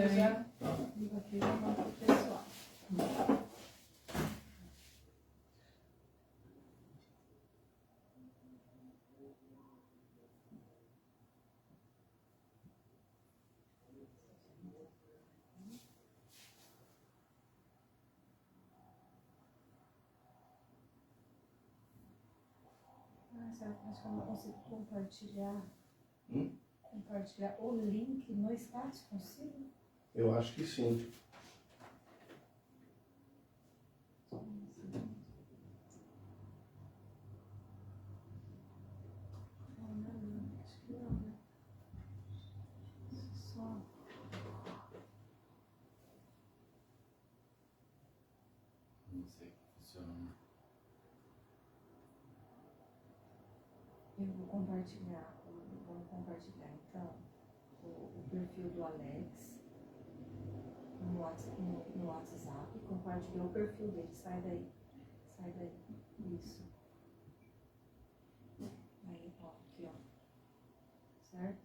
eu já ligo aqui e mando pro pessoal. Acho que eu não consigo compartilhar. Compartilhar o link no espaço, consigo? Eu acho que sim. Acho que não, né? Só. Não sei como funciona. Eu vou compartilhar. Vamos compartilhar então o perfil do Alex no WhatsApp. Compartilhou o perfil dele. Sai daí. Sai daí. Isso. Aí, ó. Aqui, ó. Certo?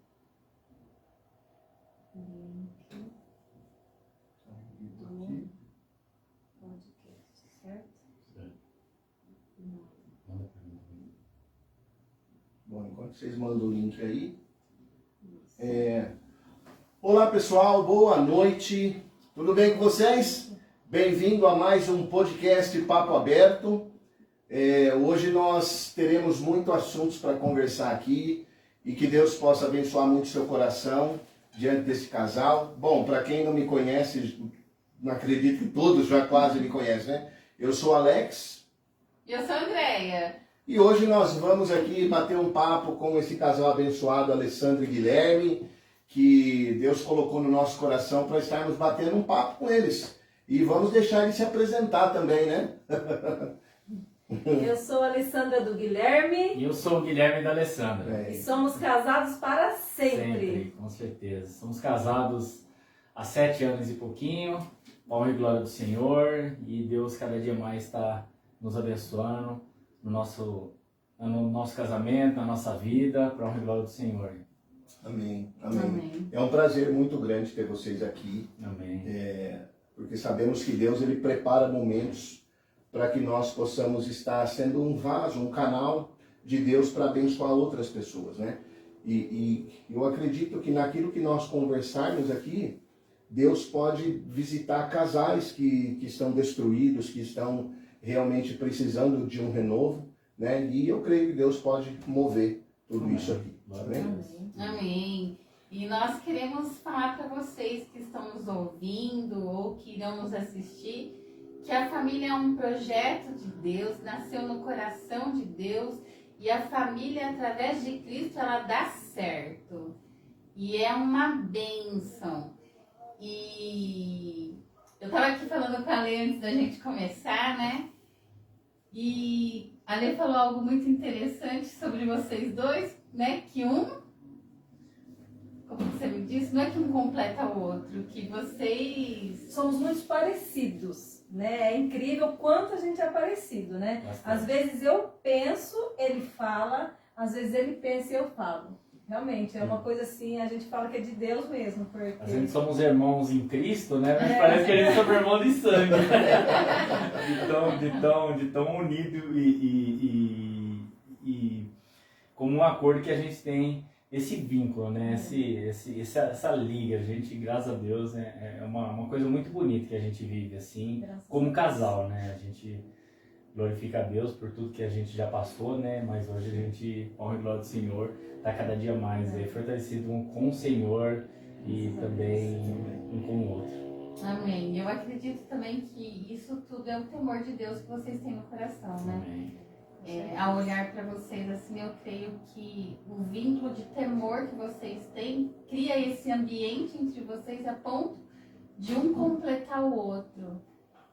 Link do podcast. Certo? Certo. Não. Manda pra mim também. Bom, enquanto vocês mandam o link aí. Olá pessoal, boa noite. Tudo bem com vocês? Bem-vindo a mais um podcast Papo Aberto. Hoje nós teremos muitos assuntos para conversar aqui e que Deus possa abençoar muito seu coração diante desse casal. Bom, para quem não me conhece, não acredito que todos já quase me conhecem, né? Eu sou Alex. E eu sou a Andréia. E hoje nós vamos aqui bater um papo com esse casal abençoado, Alessandro e Guilherme, que Deus colocou no nosso coração para estarmos batendo um papo com eles. E vamos deixar eles se apresentar também, né? Eu sou a Alessandra do Guilherme. E eu sou o Guilherme da Alessandra. E somos casados para sempre. Com certeza. Somos casados há 7 anos e pouquinho. Honra e glória do Senhor. E Deus cada dia mais está nos abençoando no nosso casamento, na nossa vida, para a honra e glória do Senhor. Amém, amém. Amém. É um prazer muito grande ter vocês aqui. Amém. Porque sabemos que Deus ele prepara momentos para que nós possamos estar sendo um vaso, um canal de Deus para abençoar outras pessoas, né? E eu acredito que naquilo que nós conversarmos aqui, Deus pode visitar casais que estão destruídos, que estão realmente precisando de um renovo, né? E eu creio que Deus pode mover tudo isso aqui. Amém? Amém. E nós queremos falar para vocês que estão nos ouvindo ou que irão nos assistir, que a família é um projeto de Deus, nasceu no coração de Deus, e a família, através de Cristo, ela dá certo. E é uma bênção. E eu estava aqui falando com a Lê antes da gente começar, né? E a Lê falou algo muito interessante sobre vocês dois, né? Que como você me disse, não é que um completa o outro, que vocês... Somos muito parecidos, né? É incrível o quanto a gente é parecido, né? Bastante. Às vezes eu penso, ele fala, às vezes ele pensa e eu falo. Realmente, é uma coisa assim, a gente fala que é de Deus mesmo, porque... A gente somos irmãos em Cristo, né? Mas parece que a gente somos irmãos de sangue. de tão unido e como um acordo que a gente tem esse vínculo, né? Essa liga. A gente, graças a Deus, é uma coisa muito bonita que a gente vive assim, como casal, né? A gente glorifica a Deus por tudo que a gente já passou, né? Mas hoje a gente, honra e glória do Senhor, está cada dia mais fortalecido um com o Senhor e também um com o outro. Amém. Eu acredito também que isso tudo é o temor de Deus que vocês têm no coração, né? Amém. Ao olhar para vocês, assim, eu creio que o vínculo de temor que vocês têm cria esse ambiente entre vocês a ponto de um completar o outro.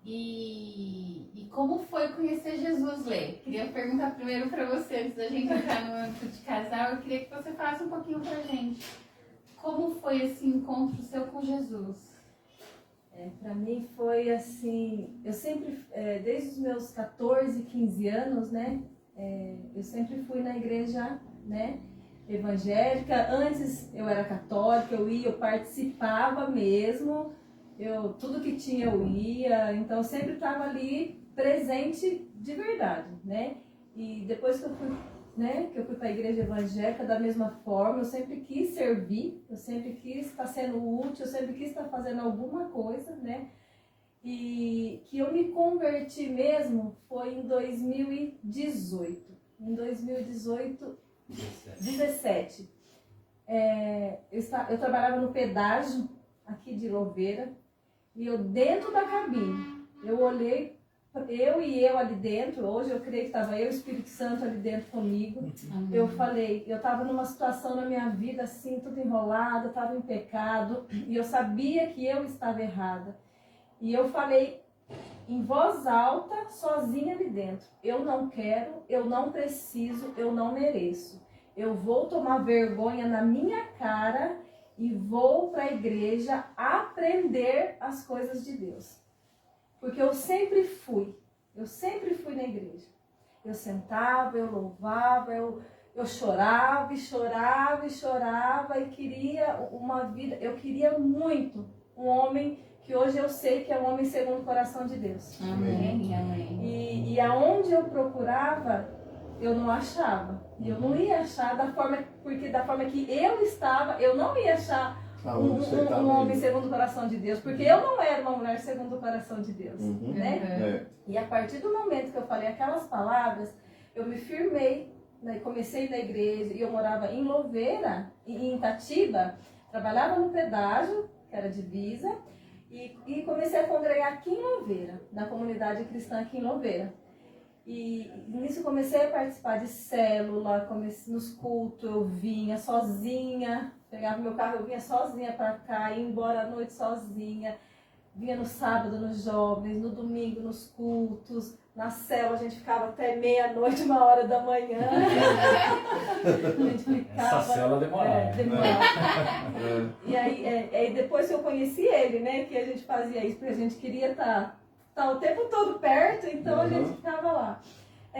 E como foi conhecer Jesus, Lê? Queria perguntar primeiro para você, antes da gente entrar no âmbito de casal, eu queria que você falasse um pouquinho pra gente. Como foi esse encontro seu com Jesus? Para mim foi assim, eu sempre, desde os meus 14, 15 anos, né, eu sempre fui na igreja, né, evangélica. Antes eu era católica, eu participava mesmo. Tudo que tinha eu ia, então eu sempre estava ali presente de verdade, né? E depois que eu fui para a igreja evangélica, da mesma forma, eu sempre quis servir, eu sempre quis estar sendo útil, eu sempre quis estar fazendo alguma coisa, né? E que eu me converti mesmo foi em 2018. Em 2018, 17. Eu trabalhava no pedágio aqui de Louveira. E eu dentro da cabine, eu olhei, eu ali dentro, hoje eu creio que estava eu e o Espírito Santo ali dentro comigo. Eu falei, eu estava numa situação na minha vida assim, tudo enrolado, estava em pecado, e eu sabia que eu estava errada. E eu falei em voz alta, sozinha ali dentro, eu não quero, eu não preciso, eu não mereço. Eu vou tomar vergonha na minha cara e vou para a igreja aprender as coisas de Deus. Porque eu sempre fui na igreja. Eu sentava, eu louvava, eu chorava e chorava e chorava e queria uma vida, eu queria muito um homem que hoje eu sei que é um homem segundo o coração de Deus. Amém, amém. E aonde eu procurava, eu não achava. E eu não ia achar da forma que eu estava, eu não ia achar um homem segundo o coração de Deus, porque eu não era uma mulher segundo o coração de Deus, né? E a partir do momento que eu falei aquelas palavras, eu me firmei, né? Comecei na igreja, e eu morava em Louveira, em Itatiba, trabalhava no pedágio, que era divisa, e comecei a congregar aqui em Louveira, na comunidade cristã aqui em Louveira. E nisso comecei a participar de célula, nos cultos, eu vinha sozinha, pegava meu carro, eu vinha sozinha para cá, ia embora à noite sozinha, vinha no sábado nos jovens, no domingo nos cultos, na célula a gente ficava até meia-noite, 1h da manhã. A gente ficava, essa célula demorava. Demorava. E aí depois que eu conheci ele, né, que a gente fazia isso, porque a gente queria estar o tempo todo perto, então a gente ficava lá.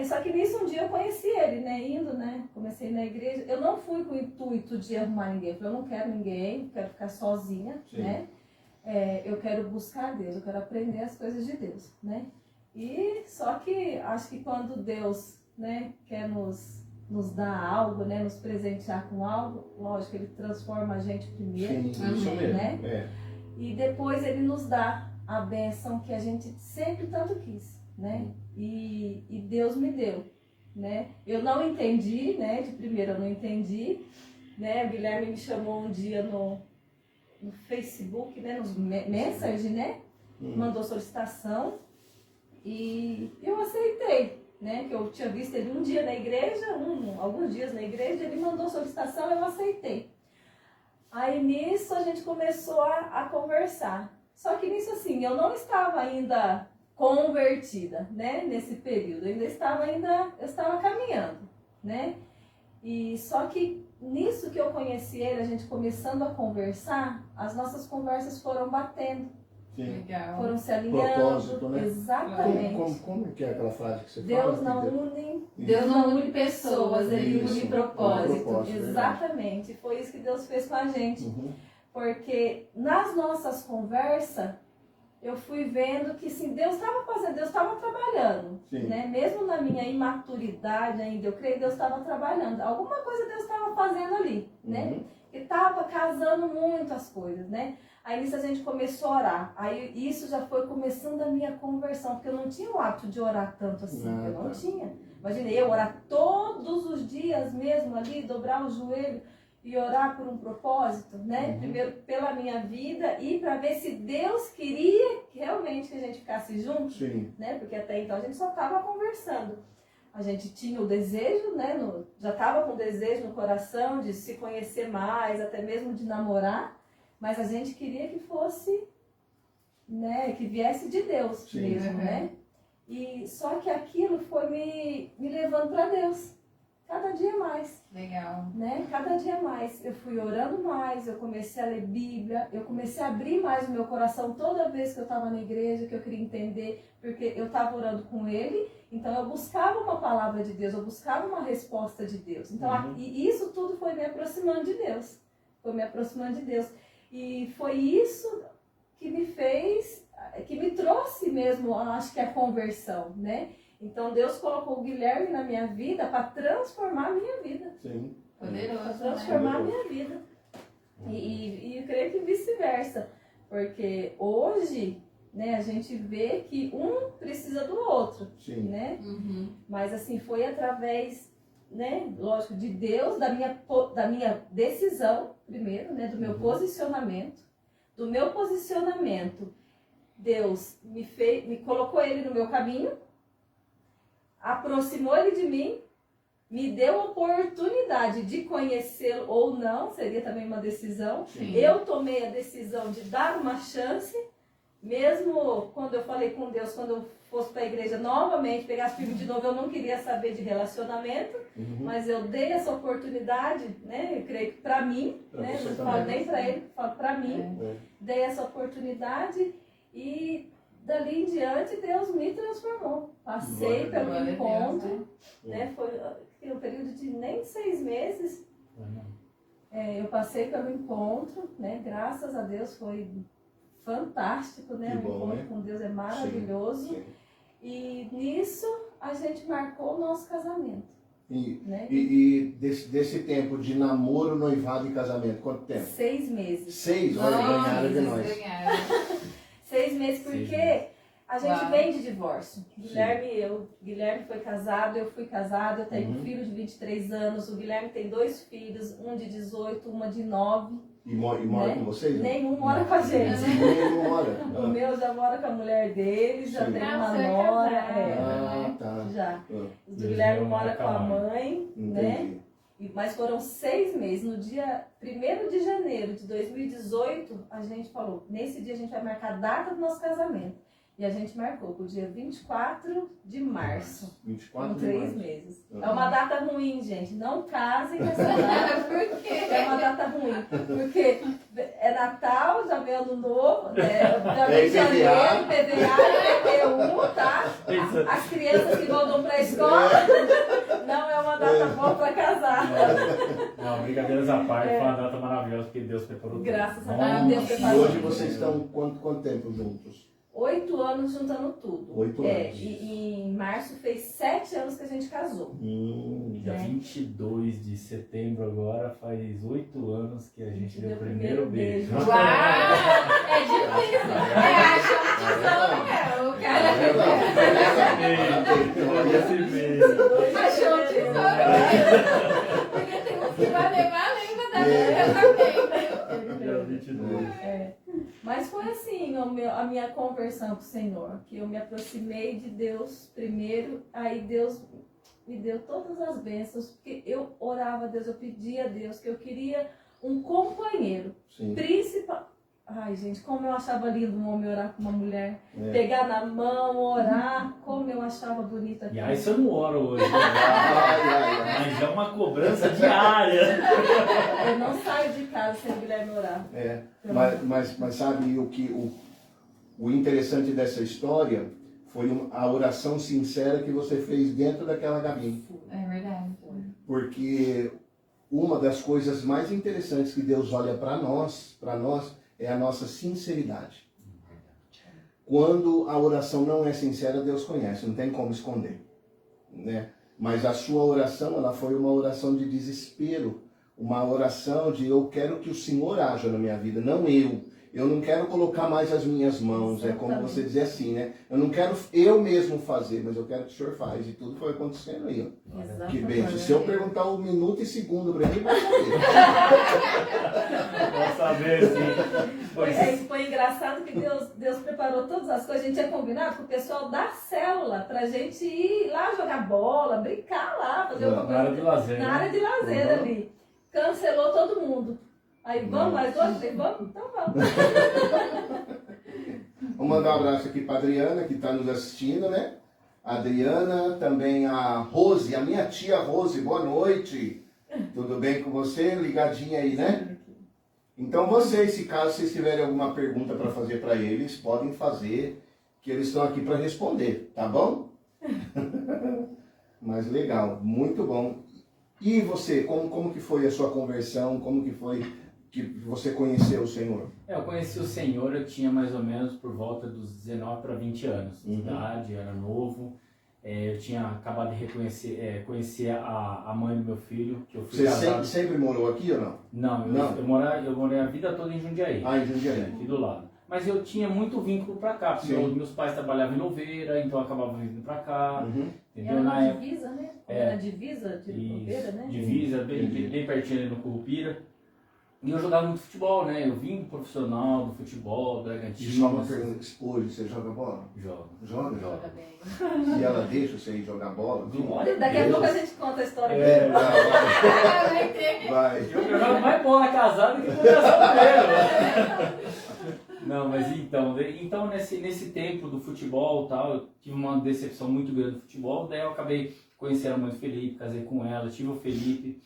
Só que nisso um dia eu conheci ele, né, indo, né, comecei na igreja. Eu não fui com o intuito de arrumar ninguém, eu falei, eu não quero ninguém, quero ficar sozinha, né, eu quero buscar Deus, eu quero aprender as coisas de Deus, né. E só que acho que quando Deus, né, quer nos dar algo, né, nos presentear com algo, lógico, ele transforma a gente primeiro, Sim, isso mesmo, né, e depois ele nos dá a bênção que a gente sempre tanto quis, né? E Deus me deu, né? Eu não entendi, né? De primeira eu não entendi, né? O Guilherme me chamou um dia no Facebook, né? Nos Message, né? Mandou solicitação e eu aceitei, né? Que eu tinha visto ele um dia na igreja, alguns dias na igreja, ele mandou solicitação, eu aceitei. Aí nisso a gente começou a conversar. Só que nisso assim, eu não estava ainda convertida, né, nesse período, eu estava caminhando, né, e só que nisso que eu conheci ele, a gente começando a conversar, as nossas conversas foram batendo, Legal. foram se alinhando, propósito, né? Exatamente. Como que é aquela frase que você Deus fala? Deus não une pessoas, ele Isso, une propósito. propósito, Exatamente, foi isso que Deus fez com a gente. Porque nas nossas conversas, eu fui vendo que sim, Deus estava fazendo, Deus estava trabalhando. Né? Mesmo na minha imaturidade ainda, eu creio que Deus estava trabalhando. Alguma coisa Deus estava fazendo ali, né? E estava casando muito as coisas, né? Aí nisso a gente começou a orar. Aí isso já foi começando a minha conversão, porque eu não tinha o hábito de orar tanto assim, eu não tinha. Imagina, eu orar todos os dias mesmo ali, dobrar o joelho e orar por um propósito, né? Primeiro pela minha vida e para ver se Deus queria realmente que a gente ficasse junto, né? Porque até então a gente só estava conversando. A gente tinha o desejo, né? Já estava com o desejo no coração de se conhecer mais, até mesmo de namorar, mas a gente queria que fosse, né? Que viesse de Deus mesmo, né? E só que aquilo foi me levando para Deus. cada dia mais. Legal. Né? Cada dia mais. Eu fui orando mais, eu comecei a ler Bíblia, eu comecei a abrir mais o meu coração toda vez que eu estava na igreja, que eu queria entender, porque eu estava orando com ele, então eu buscava uma palavra de Deus, eu buscava uma resposta de Deus. Então, e isso tudo foi me aproximando de Deus. Foi me aproximando de Deus. E foi isso que me fez, que me trouxe mesmo, acho que a conversão, né? Então Deus colocou o Guilherme na minha vida para transformar a minha vida. Sim. Poderoso, Para transformar né? a minha vida. E eu creio que vice-versa. Porque hoje, né, a gente vê que um precisa do outro. Sim. Né? Uhum. Mas assim, foi através, né, lógico, de Deus, da minha decisão, primeiro, né, do meu posicionamento. Do meu posicionamento, Deus me colocou ele no meu caminho, aproximou ele de mim, me deu a oportunidade de conhecê-lo ou não, seria também uma decisão. Sim. Eu tomei a decisão de dar uma chance, mesmo quando eu falei com Deus, quando eu fosse para a igreja novamente, pegasse firme de novo, eu não queria saber de relacionamento, mas eu dei essa oportunidade, né? Eu creio que para mim, Pra né? você Não também. falo nem para ele, falo para mim, É. dei essa oportunidade e dali em diante Deus me transformou. Passei Glória a pelo Glória a Deus, encontro, né? né? Foi um período de nem 6 meses. Eu passei pelo encontro, né? Graças a Deus foi fantástico, né? Que O bom, encontro né? com Deus é maravilhoso. Sim. E nisso a gente marcou o nosso casamento, E, né? e desse tempo de namoro, noivado e casamento, quanto tempo? 6 meses. 6, olha, ganharam de Nossa, nós. ganharam. 6 meses porque 6 meses. a gente Uau. vem de divórcio. Guilherme foi casado, eu fui casada, eu tenho um filho de 23 anos, o Guilherme tem 2 filhos, um de 18, uma de 9. E mora Né? com vocês? né? Nenhum mora com a gente. Nenhum mora. O meu já mora com a mulher dele, já Sim. tem Ah, uma você é nora. casado. Ah, tá. Já. Ah, O do Eles Guilherme moram mora com a mãe, né? entendi. Mas foram 6 meses. No dia 1º de janeiro de 2018, a gente falou, nesse dia a gente vai marcar a data do nosso casamento. E a gente marcou para o dia 24 de março. 24 Com de 3 março. meses. Uhum. É uma data ruim, gente. Não casem nessa data. Por quê? É uma data ruim. Porque é Natal, já vem Ano Novo, já vem janeiro, PVA, IPTU, tá? As crianças que voltam para a escola, não é uma data boa para casar. Não, brincadeiras à parte, foi uma data maravilhosa porque Deus preparou tudo. Graças a Nossa. Deus E preparou. hoje vocês estão quanto tempo juntos? 8 anos juntando tudo. 8 anos. E em março fez 7 anos que a gente casou. Dia 22 de setembro agora, faz 8 anos que a gente deu o primeiro beijo. Uau! É difícil. Achou que tesouro, o cara Olha esse beijo. achou um tesouro. Porque tem uns que vai levar a língua da vida também, Dia 22. Mas foi assim a minha conversão com o Senhor, que eu me aproximei de Deus primeiro, aí Deus me deu todas as bênçãos, porque eu orava a Deus, eu pedia a Deus que eu queria um companheiro, Sim. principal. Ai, gente, como eu achava lindo um homem orar com uma mulher, É. pegar na mão, orar, como eu achava bonito E aquilo. aí você não ora hoje, né? Ai. Mas é uma cobrança diária. Eu não saio de casa sem o Guilherme orar. É, mas sabe o interessante dessa história foi a oração sincera que você fez dentro daquela cabine. É verdade. Porque uma das coisas mais interessantes que Deus olha para nós é a nossa sinceridade. Quando a oração não é sincera, Deus conhece, não tem como esconder, né? Mas a sua oração, ela foi uma oração de desespero, uma oração de eu quero que o Senhor haja na minha vida, não eu. Eu não quero colocar mais as minhas mãos, é como você dizer assim, né? Eu não quero eu mesmo fazer, mas eu quero que o Senhor faz. E tudo foi acontecendo aí, ó. Exatamente. Que bem, se eu perguntar 1 minuto e segundo para ele, vai saber. Vou saber, sim. Foi engraçado que Deus preparou todas as coisas. A gente tinha combinado com o pessoal da célula pra gente ir lá jogar bola, brincar lá, fazer alguma Na área coisa de lazer. na né? área de lazer ali. Cancelou todo mundo. Aí vamos, mais dois? Falei, vamos? Então vamos. Vou mandar um abraço aqui para Adriana, que está nos assistindo, né? a Adriana, também a Rose, a minha tia Rose, boa noite. Tudo bem com você? Ligadinha aí, né? Então vocês, se caso vocês tiverem alguma pergunta para fazer para eles, podem fazer, que eles estão aqui para responder, tá bom? Mas legal, muito bom. E você, como que foi a sua conversão? Como que foi que você conheceu o Senhor? Eu conheci o Senhor, eu tinha mais ou menos por volta dos 19 para 20 anos de Uhum. idade, era novo. Eu tinha acabado de conhecer a mãe do meu filho, que eu fui Você casado. sempre morou aqui ou não? Não, Não. eu morei a vida toda em Jundiaí. Ah, em Jundiaí. Aqui do lado. Mas eu tinha muito vínculo pra cá, porque Sim. meus pais trabalhavam em Louveira, então eu acabava vindo pra cá, Uhum. entendeu? Era Na na época, divisa, né? É. Era divisa de Louveira, né? divisa, bem pertinho ali no Curupira. E eu jogava muito futebol, né? Eu vim profissional do futebol, E Bragantino. só uma pergunta, hoje você joga bola? Jogo. Joga? Joga bem. E ela deixa você ir jogar bola? Glória Daqui a Deus. pouco a gente conta a história É, dele. Vai ter. vai. Eu jogo mais bola casado que com solteiro. Não, mas então nesse tempo do futebol e tal, eu tive uma decepção muito grande do futebol, daí eu acabei conhecendo a mãe do Felipe, casei com ela, tive o Felipe,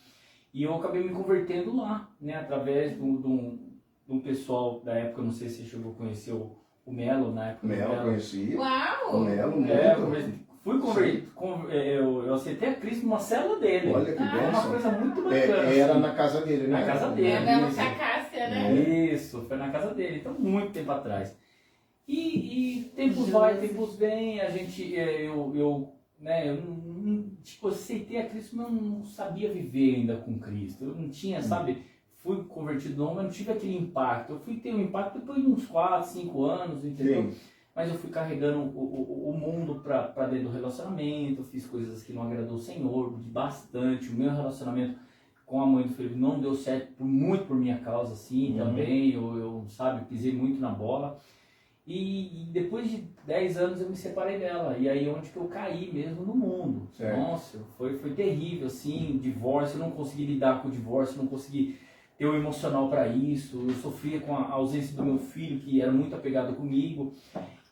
e eu acabei me convertendo lá, né, através de um pessoal da época, não sei se você chegou a conhecer o Melo, na época. Melo, conheci. O Uau! Melo, muito. Fui eu aceitei a Cristo numa célula dele. Olha que Foi uma bênção. coisa muito bacana. Era assim. na casa dele, né? Na casa dele. É mesmo isso. com a Cássia, né? Isso, foi na casa dele, então muito tempo atrás. E tempos vai, tempos vem, a gente, eu tipo, aceitei a Cristo, mas eu não sabia viver ainda com Cristo. Eu não tinha, sabe, fui convertido não, mas não tive aquele impacto. Eu fui ter um impacto depois de uns 4, 5 anos, entendeu? Sim. Mas eu fui carregando o mundo para dentro do relacionamento, fiz coisas que não agradou o Senhor, bastante. O meu relacionamento com a mãe do Felipe não deu certo muito por minha causa, assim, também. Eu, sabe, pisei muito na bola. E depois de 10 anos eu me separei dela. E aí onde que eu caí mesmo no mundo. Certo. Nossa, foi terrível, assim, divórcio. Eu não consegui lidar com o divórcio, não consegui ter o emocional para isso. Eu sofria com a ausência do meu filho, que era muito apegado comigo.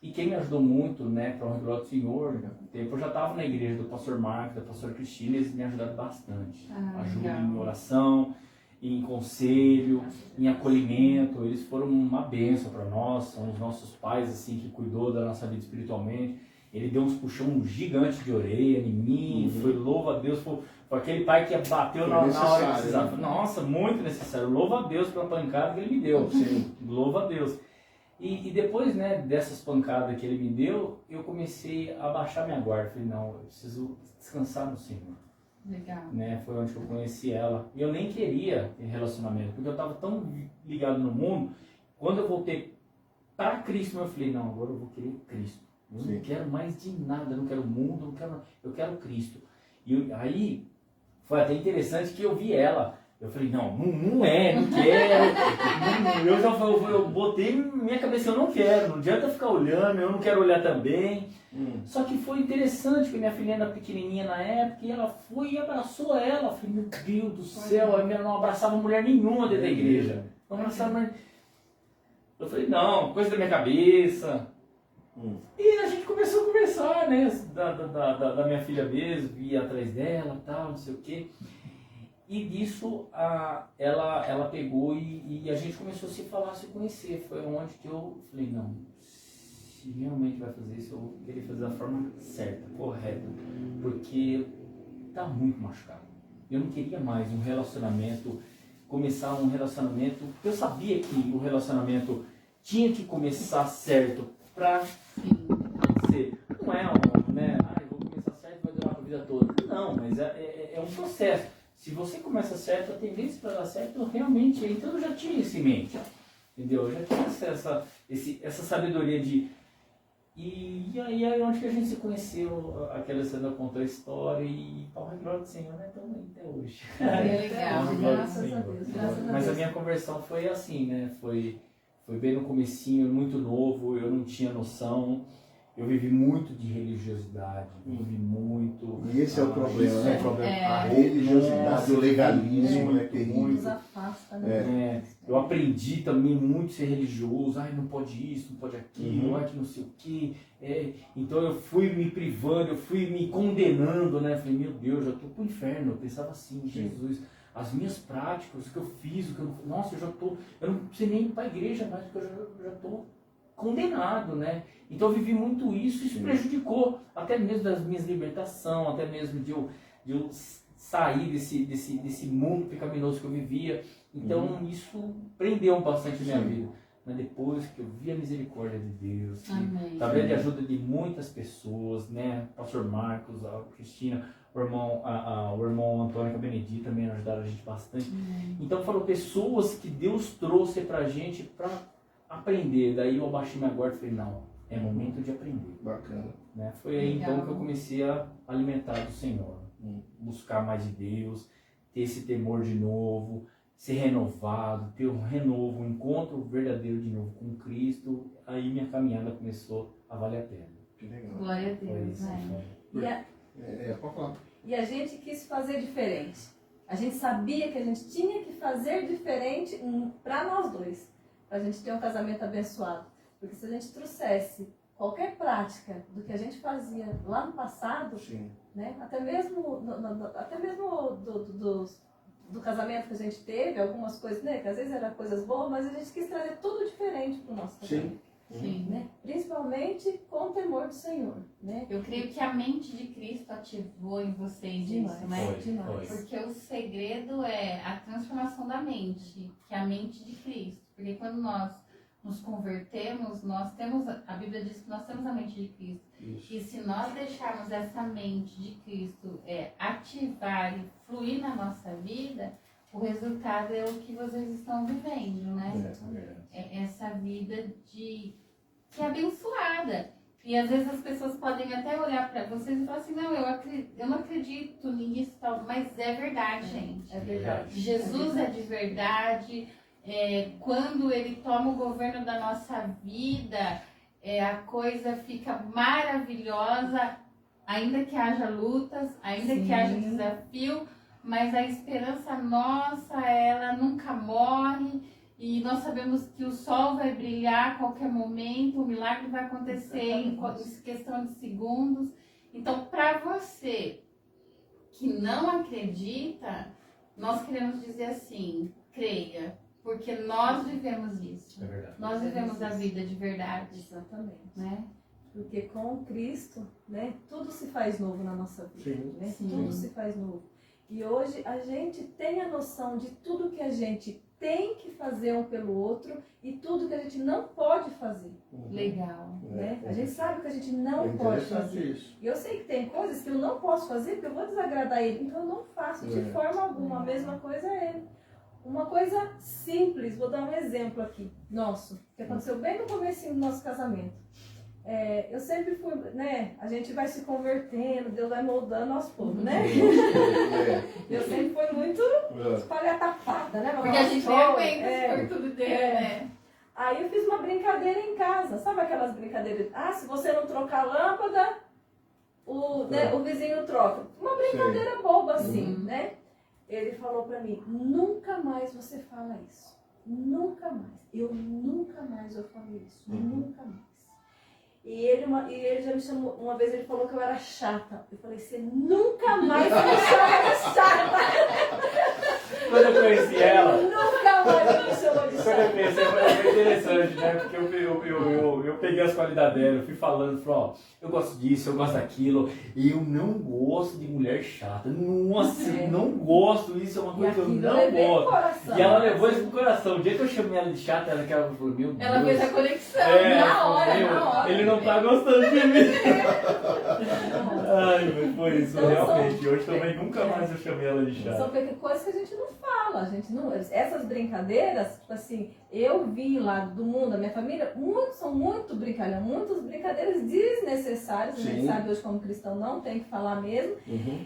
E quem me ajudou muito, né, para o glória do Senhor, eu já estava na igreja do pastor Marcos, da pastora Cristina, eles me ajudaram bastante. Ajudam em oração, em conselho, em acolhimento. Eles foram uma bênção para nós, são os nossos pais, assim, que cuidou da nossa vida espiritualmente. Ele deu uns puxão gigante de orelha em mim, foi louva a Deus, foi aquele pai que bateu na hora que precisava. Né? Nossa, muito necessário. Louva a Deus pela pancada que ele me deu. Sim. Louva a Deus. E depois, né, dessas pancadas que ele me deu, eu comecei a baixar minha guarda. Falei, não, eu preciso descansar no Senhor. Legal. Né? Foi onde eu conheci ela. E eu nem queria ter relacionamento, porque eu estava tão ligado no mundo. Quando eu voltei para Cristo, eu falei, não, agora eu vou querer Cristo. Eu Sim. não quero mais de nada, eu não quero mundo, eu quero Cristo. E aí, foi até interessante que eu vi ela. Eu falei, não quero. Eu botei minha cabeça, eu não quero, não adianta ficar olhando, eu não quero olhar também. Só que foi interessante, que minha filha era pequenininha na época, e ela foi e abraçou ela. Eu falei, meu Deus do céu, a minha não abraçava mulher nenhuma dentro da igreja. Não abraçava mulher. Eu falei, não, coisa da minha cabeça. E a gente começou a conversar, né, da minha filha mesmo, ia atrás dela, tal, não sei o quê. E disso ela pegou e a gente começou a se falar, se conhecer. Foi onde que eu falei, não, se realmente vai fazer isso, eu vou querer fazer da forma certa, correta. Porque tá muito machucado. Eu não queria mais começar um relacionamento, porque eu sabia que o relacionamento tinha que começar certo pra ser. Não é né, eu vou começar certo e vai durar a vida toda. Não, mas é um processo. Se você começa certo, a tendência para dar certo realmente, então eu já tinha isso em mente, entendeu? Eu já tinha essa sabedoria de... E aí é onde que a gente se conheceu, aquela cena contou a história e pau glória do Senhor, né? Então até hoje. Legal. Graças a Deus, graças a Deus. Mas a minha conversão foi assim, né? Foi bem no comecinho, muito novo, eu não tinha noção. Eu vivi muito de religiosidade, vivi muito... E esse é o problema, isso né? é o problema. A religiosidade, o legalismo, né, Nos terrível. afasta, né? Eu aprendi também muito a ser religioso, ai, não pode isso, não pode aquilo, ai, que não sei o quê. Então eu fui me privando, eu fui me condenando, né? Falei, meu Deus, já estou pro inferno. Eu pensava assim, Jesus, as minhas práticas, o que eu fiz, o que eu... Nossa, eu não sei nem ir para a igreja mais, porque eu já estou condenado, né? Então eu vivi muito isso prejudicou até mesmo das minhas libertações, até mesmo de eu sair desse mundo pecaminoso que eu vivia. Então isso prendeu bastante a minha vida. Mas depois que eu vi a misericórdia de Deus, através de ajuda de muitas pessoas, né? Pastor Marcos, a Cristina, o irmão Antônio e a Benedita também ajudaram a gente bastante. Então foram pessoas que Deus trouxe pra gente para aprender. Daí eu abaixei minha guarda e falei, não, é momento de aprender. Bacana. Né? Foi aí então que eu comecei a alimentar do Senhor, buscar mais de Deus, ter esse temor de novo, ser renovado, ter um renovo, um encontro verdadeiro de novo com Cristo. Aí minha caminhada começou a valer a pena. Que legal. Glória a Deus, Foi né? Pode falar. E a gente quis fazer diferente. A gente sabia que a gente tinha que fazer diferente para nós dois, para a gente ter um casamento abençoado. Porque se a gente trouxesse qualquer prática do que a gente fazia lá no passado, né, até mesmo do casamento que a gente teve, algumas coisas, né, que às vezes eram coisas boas, mas a gente quis trazer tudo diferente para o nosso casamento. Sim. Né? Principalmente com o temor do Senhor. Né? Eu creio que a mente de Cristo ativou em vocês isso, né? Demais. Porque o segredo é a transformação da mente, que é a mente de Cristo. Porque quando nós nos convertemos, nós temos, a Bíblia diz que nós temos a mente de Cristo. Isso. E se nós deixarmos essa mente de Cristo ativar e fluir na nossa vida, o resultado é o que vocês estão vivendo, né? É essa vida que é abençoada. E às vezes as pessoas podem até olhar para vocês e falar assim, não, eu não acredito nisso, tal, mas é verdade, gente. É verdade. Jesus é de verdade. Quando ele toma o governo da nossa vida, a coisa fica maravilhosa, ainda que haja lutas, ainda que haja desafio, mas a esperança nossa, ela nunca morre, e nós sabemos que o sol vai brilhar a qualquer momento, o milagre vai acontecer em questão de segundos. Então, para você que não acredita, nós queremos dizer assim, creia, porque nós vivemos isso. É verdade. Nós vivemos a vida de verdade. Exatamente. Né? Porque com Cristo, né, tudo se faz novo na nossa vida. Né? Tudo se faz novo. E hoje a gente tem a noção de tudo que a gente tem que fazer um pelo outro e tudo que a gente não pode fazer. Legal. Né? A gente sabe que a gente não pode fazer. Isso. E eu sei que tem coisas que eu não posso fazer porque eu vou desagradar ele. Então eu não faço de forma alguma. A mesma coisa é ele. Uma coisa simples, vou dar um exemplo aqui, nosso, que aconteceu bem no comecinho do nosso casamento. Eu sempre fui, né, a gente vai se convertendo, Deus vai moldando aos poucos, né? Eu sempre fui muito espalhatapada, né? Porque a gente aguenta por tudo dele, né? Aí eu fiz uma brincadeira em casa, sabe aquelas brincadeiras? Se você não trocar a lâmpada, o vizinho troca. Uma brincadeira boba assim, né? Ele falou pra mim, nunca mais você fala isso. Nunca mais. Eu nunca mais eu falo isso. Nunca mais. E ele já me chamou, uma vez ele falou que eu era chata. Eu falei, você nunca mais me chama de chata. Quando eu conheci ela... Nunca mais me chamou de Quando eu chata. conheci ela, foi interessante, né? Porque eu peguei as qualidades dela, eu fui falando, falei, eu gosto disso, eu gosto daquilo, e eu não gosto de mulher chata. Nossa, eu não gosto, isso é uma coisa que eu não gosto. E ela levou isso pro coração. O dia que eu chamei ela de chata, ela falou, meu Deus. Ela fez a conexão, na hora. Ele não tá gostando de mim. Ai, mas foi isso, Então, realmente. Hoje também nunca mais eu chamei ela de chata. São coisas que a gente não fala. A gente não, essas brincadeiras, tipo assim, eu vi lá do mundo, a minha família, são muito brincalhão, muitas brincadeiras desnecessárias. A gente sabe hoje como cristão não tem que falar mesmo.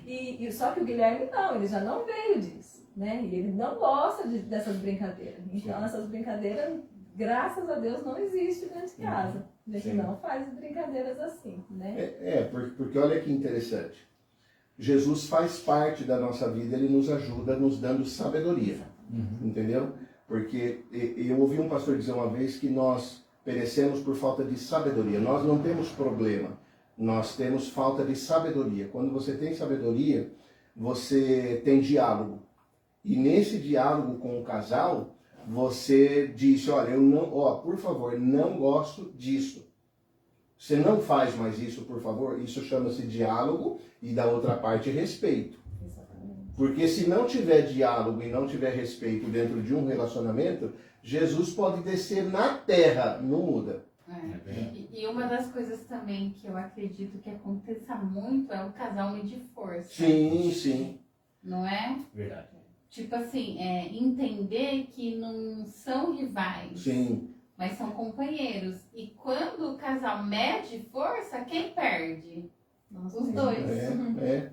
E só que o Guilherme não, ele já não veio disso, né? E ele não gosta dessas brincadeiras. Então essas brincadeiras graças a Deus, não existe dentro de casa. A gente Sim. não faz brincadeiras assim, né? Porque olha que interessante. Jesus faz parte da nossa vida, ele nos ajuda nos dando sabedoria. Entendeu? Porque eu ouvi um pastor dizer uma vez que nós perecemos por falta de sabedoria. Nós não temos problema, nós temos falta de sabedoria. Quando você tem sabedoria, você tem diálogo. E nesse diálogo com o casal, você diz, olha, por favor, não gosto disso. Você não faz mais isso, por favor. Isso chama-se diálogo e da outra parte respeito. Exatamente. Porque se não tiver diálogo e não tiver respeito dentro de um relacionamento, Jesus pode descer na terra, não muda. E uma das coisas também que eu acredito que aconteça muito é o casal medir força. Sim, sim. Não é? Verdade. Tipo assim, entender que não são rivais, Sim. mas são companheiros. E quando o casal mede força, quem perde? Nós Os mesmos. dois.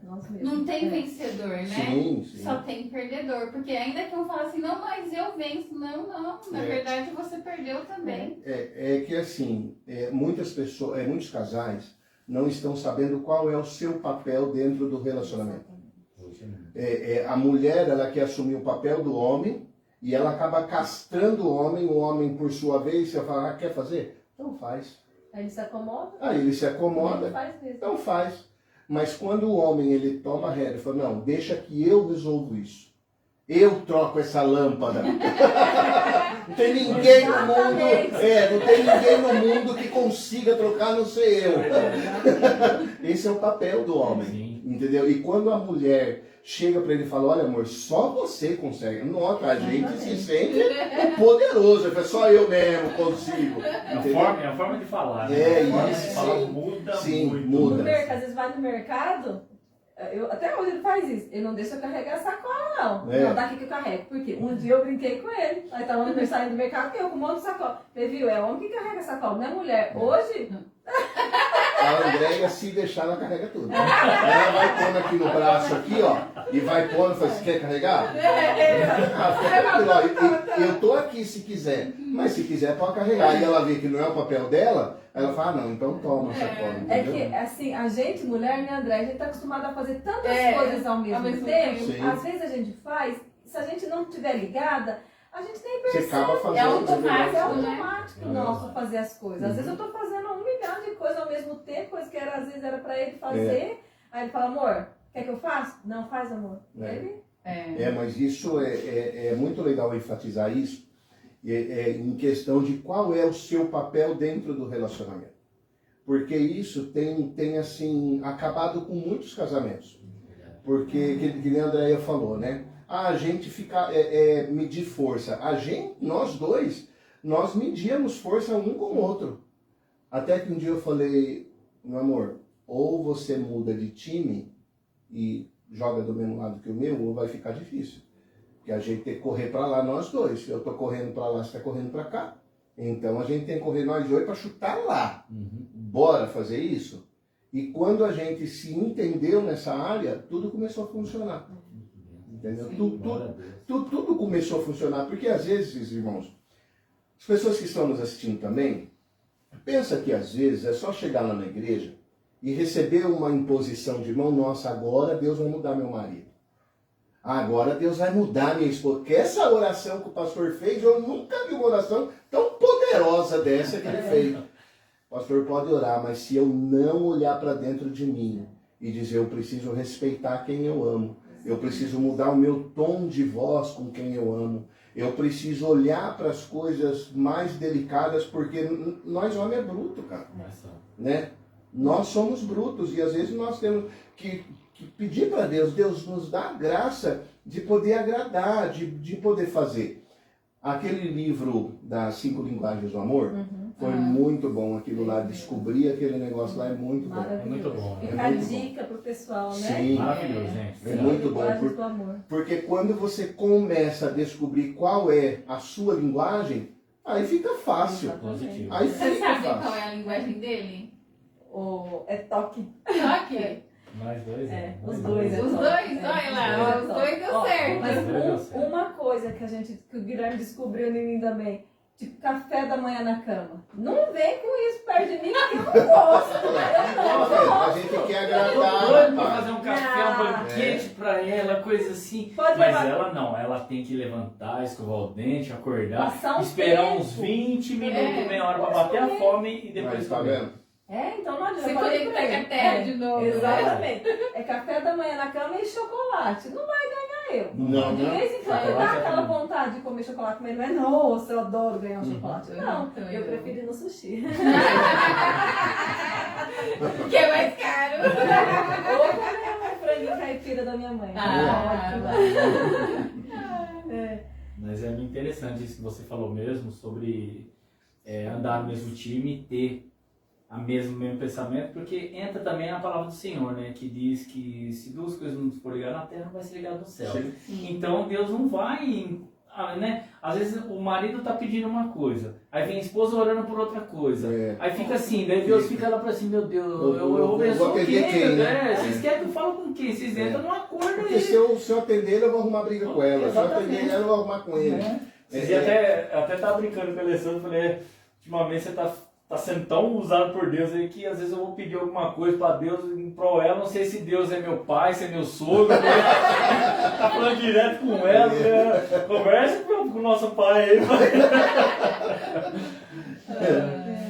Nós mesmos. Não tem vencedor, né? Sim, sim. Só tem perdedor. Porque ainda que eu fale assim, não, mas eu venço. Não. Na verdade, você perdeu também. É que assim, muitas pessoas, muitos casais não estão sabendo qual é o seu papel dentro do relacionamento. A mulher, ela quer assumir o papel do homem e ela acaba castrando o homem por sua vez, você fala, quer fazer? Então faz. Aí ele se acomoda. Aí ele se acomoda, Ele faz mesmo. então faz. Mas quando o homem ele toma a rédea e fala, não, deixa que eu resolvo isso. Eu troco essa lâmpada. Não tem ninguém no mundo, não tem ninguém no mundo que consiga trocar, não sei eu. Esse é o papel do homem. Sim. Entendeu? E quando a mulher chega para ele e fala, olha amor, só você consegue. Nota, a gente se sente poderoso. Ele fala, só eu mesmo consigo. É a forma de falar, né? É A forma isso, de falar sim. muda Sim, muito. muda. Às vezes vai no mercado, até hoje ele faz isso. Ele não deixa eu carregar a sacola, não. É. Não, daqui que eu carrego. Por quê? Um dia eu brinquei com ele. Aí tava no saindo do mercado, eu com um monte de sacola. Ele viu, é homem que carrega a sacola, não é mulher. Hoje, A Andréia, se deixar, ela carrega tudo. Ela vai pondo aqui no braço, aqui, ó, e vai pondo e fala, você quer carregar? Fica tranquilo, ó, eu tô aqui se quiser, mas se quiser pode carregar. Aí ela vê que não é o papel dela, ela fala, não, então toma a sacola, é entendeu? que, assim, a gente, mulher, né, André, a gente tá acostumada a fazer tantas coisas ao mesmo tempo. Sim. Às vezes a gente faz, se a gente não estiver ligada, a gente nem Você percebe. acaba fazendo. É automático, É né? automático nosso fazer as coisas. Às vezes eu tô fazendo 1 milhão de coisas ao mesmo tempo, coisa que às vezes era pra ele fazer. Aí ele fala, amor, quer que eu faça? Não, faz, amor. Ele... Mas isso é muito legal enfatizar isso, em questão de qual é o seu papel dentro do relacionamento. Porque isso tem assim, acabado com muitos casamentos. Porque, que nem a Andréia falou, né? A gente fica, medir força. Nós dois, nós medíamos força um com o outro. Até que um dia eu falei, meu amor, ou você muda de time e joga do mesmo lado que o meu, ou vai ficar difícil. Porque a gente tem que correr para lá, nós dois. Eu tô correndo para lá, você tá correndo para cá. Então a gente tem que correr nós dois para chutar lá. Bora fazer isso? E quando a gente se entendeu nessa área, tudo começou a funcionar. Entendeu? Tudo começou a funcionar. Porque às vezes, irmãos, as pessoas que estão nos assistindo também, pensa que às vezes é só chegar lá na igreja e receber uma imposição de mão, nossa, agora Deus vai mudar meu marido. Agora Deus vai mudar minha esposa. Porque essa oração que o pastor fez, eu nunca vi uma oração tão poderosa dessa que ele fez. O pastor pode orar, mas se eu não olhar para dentro de mim e dizer, eu preciso respeitar quem eu amo, eu preciso mudar o meu tom de voz com quem eu amo, eu preciso olhar para as coisas mais delicadas, porque nós homens é bruto, cara. Né? Nós somos brutos e às vezes nós temos que pedir para Deus, Deus nos dá a graça de poder agradar, de poder fazer. Aquele livro das 5 linguagens do amor, foi muito bom aquilo lá, descobrir aquele negócio lá é muito bom. É muito bom. Fica a dica pro pessoal, né? Sim. Maravilhoso, gente. É muito bom. Linguagens do amor. Porque quando você começa a descobrir qual é a sua linguagem, aí fica fácil. Positivo. Aí Você fica sabe fácil. qual é a linguagem dele? É toque. Toque. Nós dois, os dois. Os dois, olha lá, os dois deu certo. Mas uma coisa que o Guilherme descobriu em mim também, tipo, café da manhã na cama. Não vem com isso perto de mim, que eu não gosto. Eu não A gosto. gente quer Tô agradar. doido pra rapaz. fazer um café, um banquete pra ela, coisa assim. Pode Mas levar. ela não, ela tem que levantar, escovar o dente, acordar, Passar um esperar tempo. uns 20 minutos, É, meia hora pra posso bater a comer. fome e depois Mas tá comer. vendo? Então não adianta. Se eu falei conecta pra com a ele. terra de novo. Exatamente. É café da manhã na cama e chocolate. Não vai ganhar eu. Não, De não. vez em quando Chocolate dá é aquela bom. vontade de comer chocolate, mas não é, nossa, eu adoro ganhar um chocolate. Não, Também eu não. prefiro ir no sushi. Que é mais caro. Ou comer um franguinho caipira da minha mãe. Ah, Ótimo. Mas é muito interessante isso que você falou mesmo, sobre andar no mesmo time e ter o mesmo pensamento, porque entra também a palavra do Senhor, né? Que diz que se duas coisas não for ligadas na terra, não vai se ligar no céu. Sim. Então Deus não vai, né? Às vezes o marido tá pedindo uma coisa, aí vem a esposa orando por outra coisa. É. Aí fica assim, daí Deus fica lá pra assim, meu Deus, eu obedeço vou quem, atender quem, né? Vocês querem que eu fale com quem? Vocês entram num acordo Porque aí. se eu atender, eu vou arrumar briga com ela. Se eu atender ela, eu vou arrumar com ele. Vocês até tava brincando com o Alessandro, falei, ultimamente você tá sendo tão usado por Deus aí que às vezes eu vou pedir alguma coisa pra Deus, pro ela, não sei se Deus é meu pai, se é meu sogro, né? Tá falando direto com ela, né? Conversa com o nosso pai aí.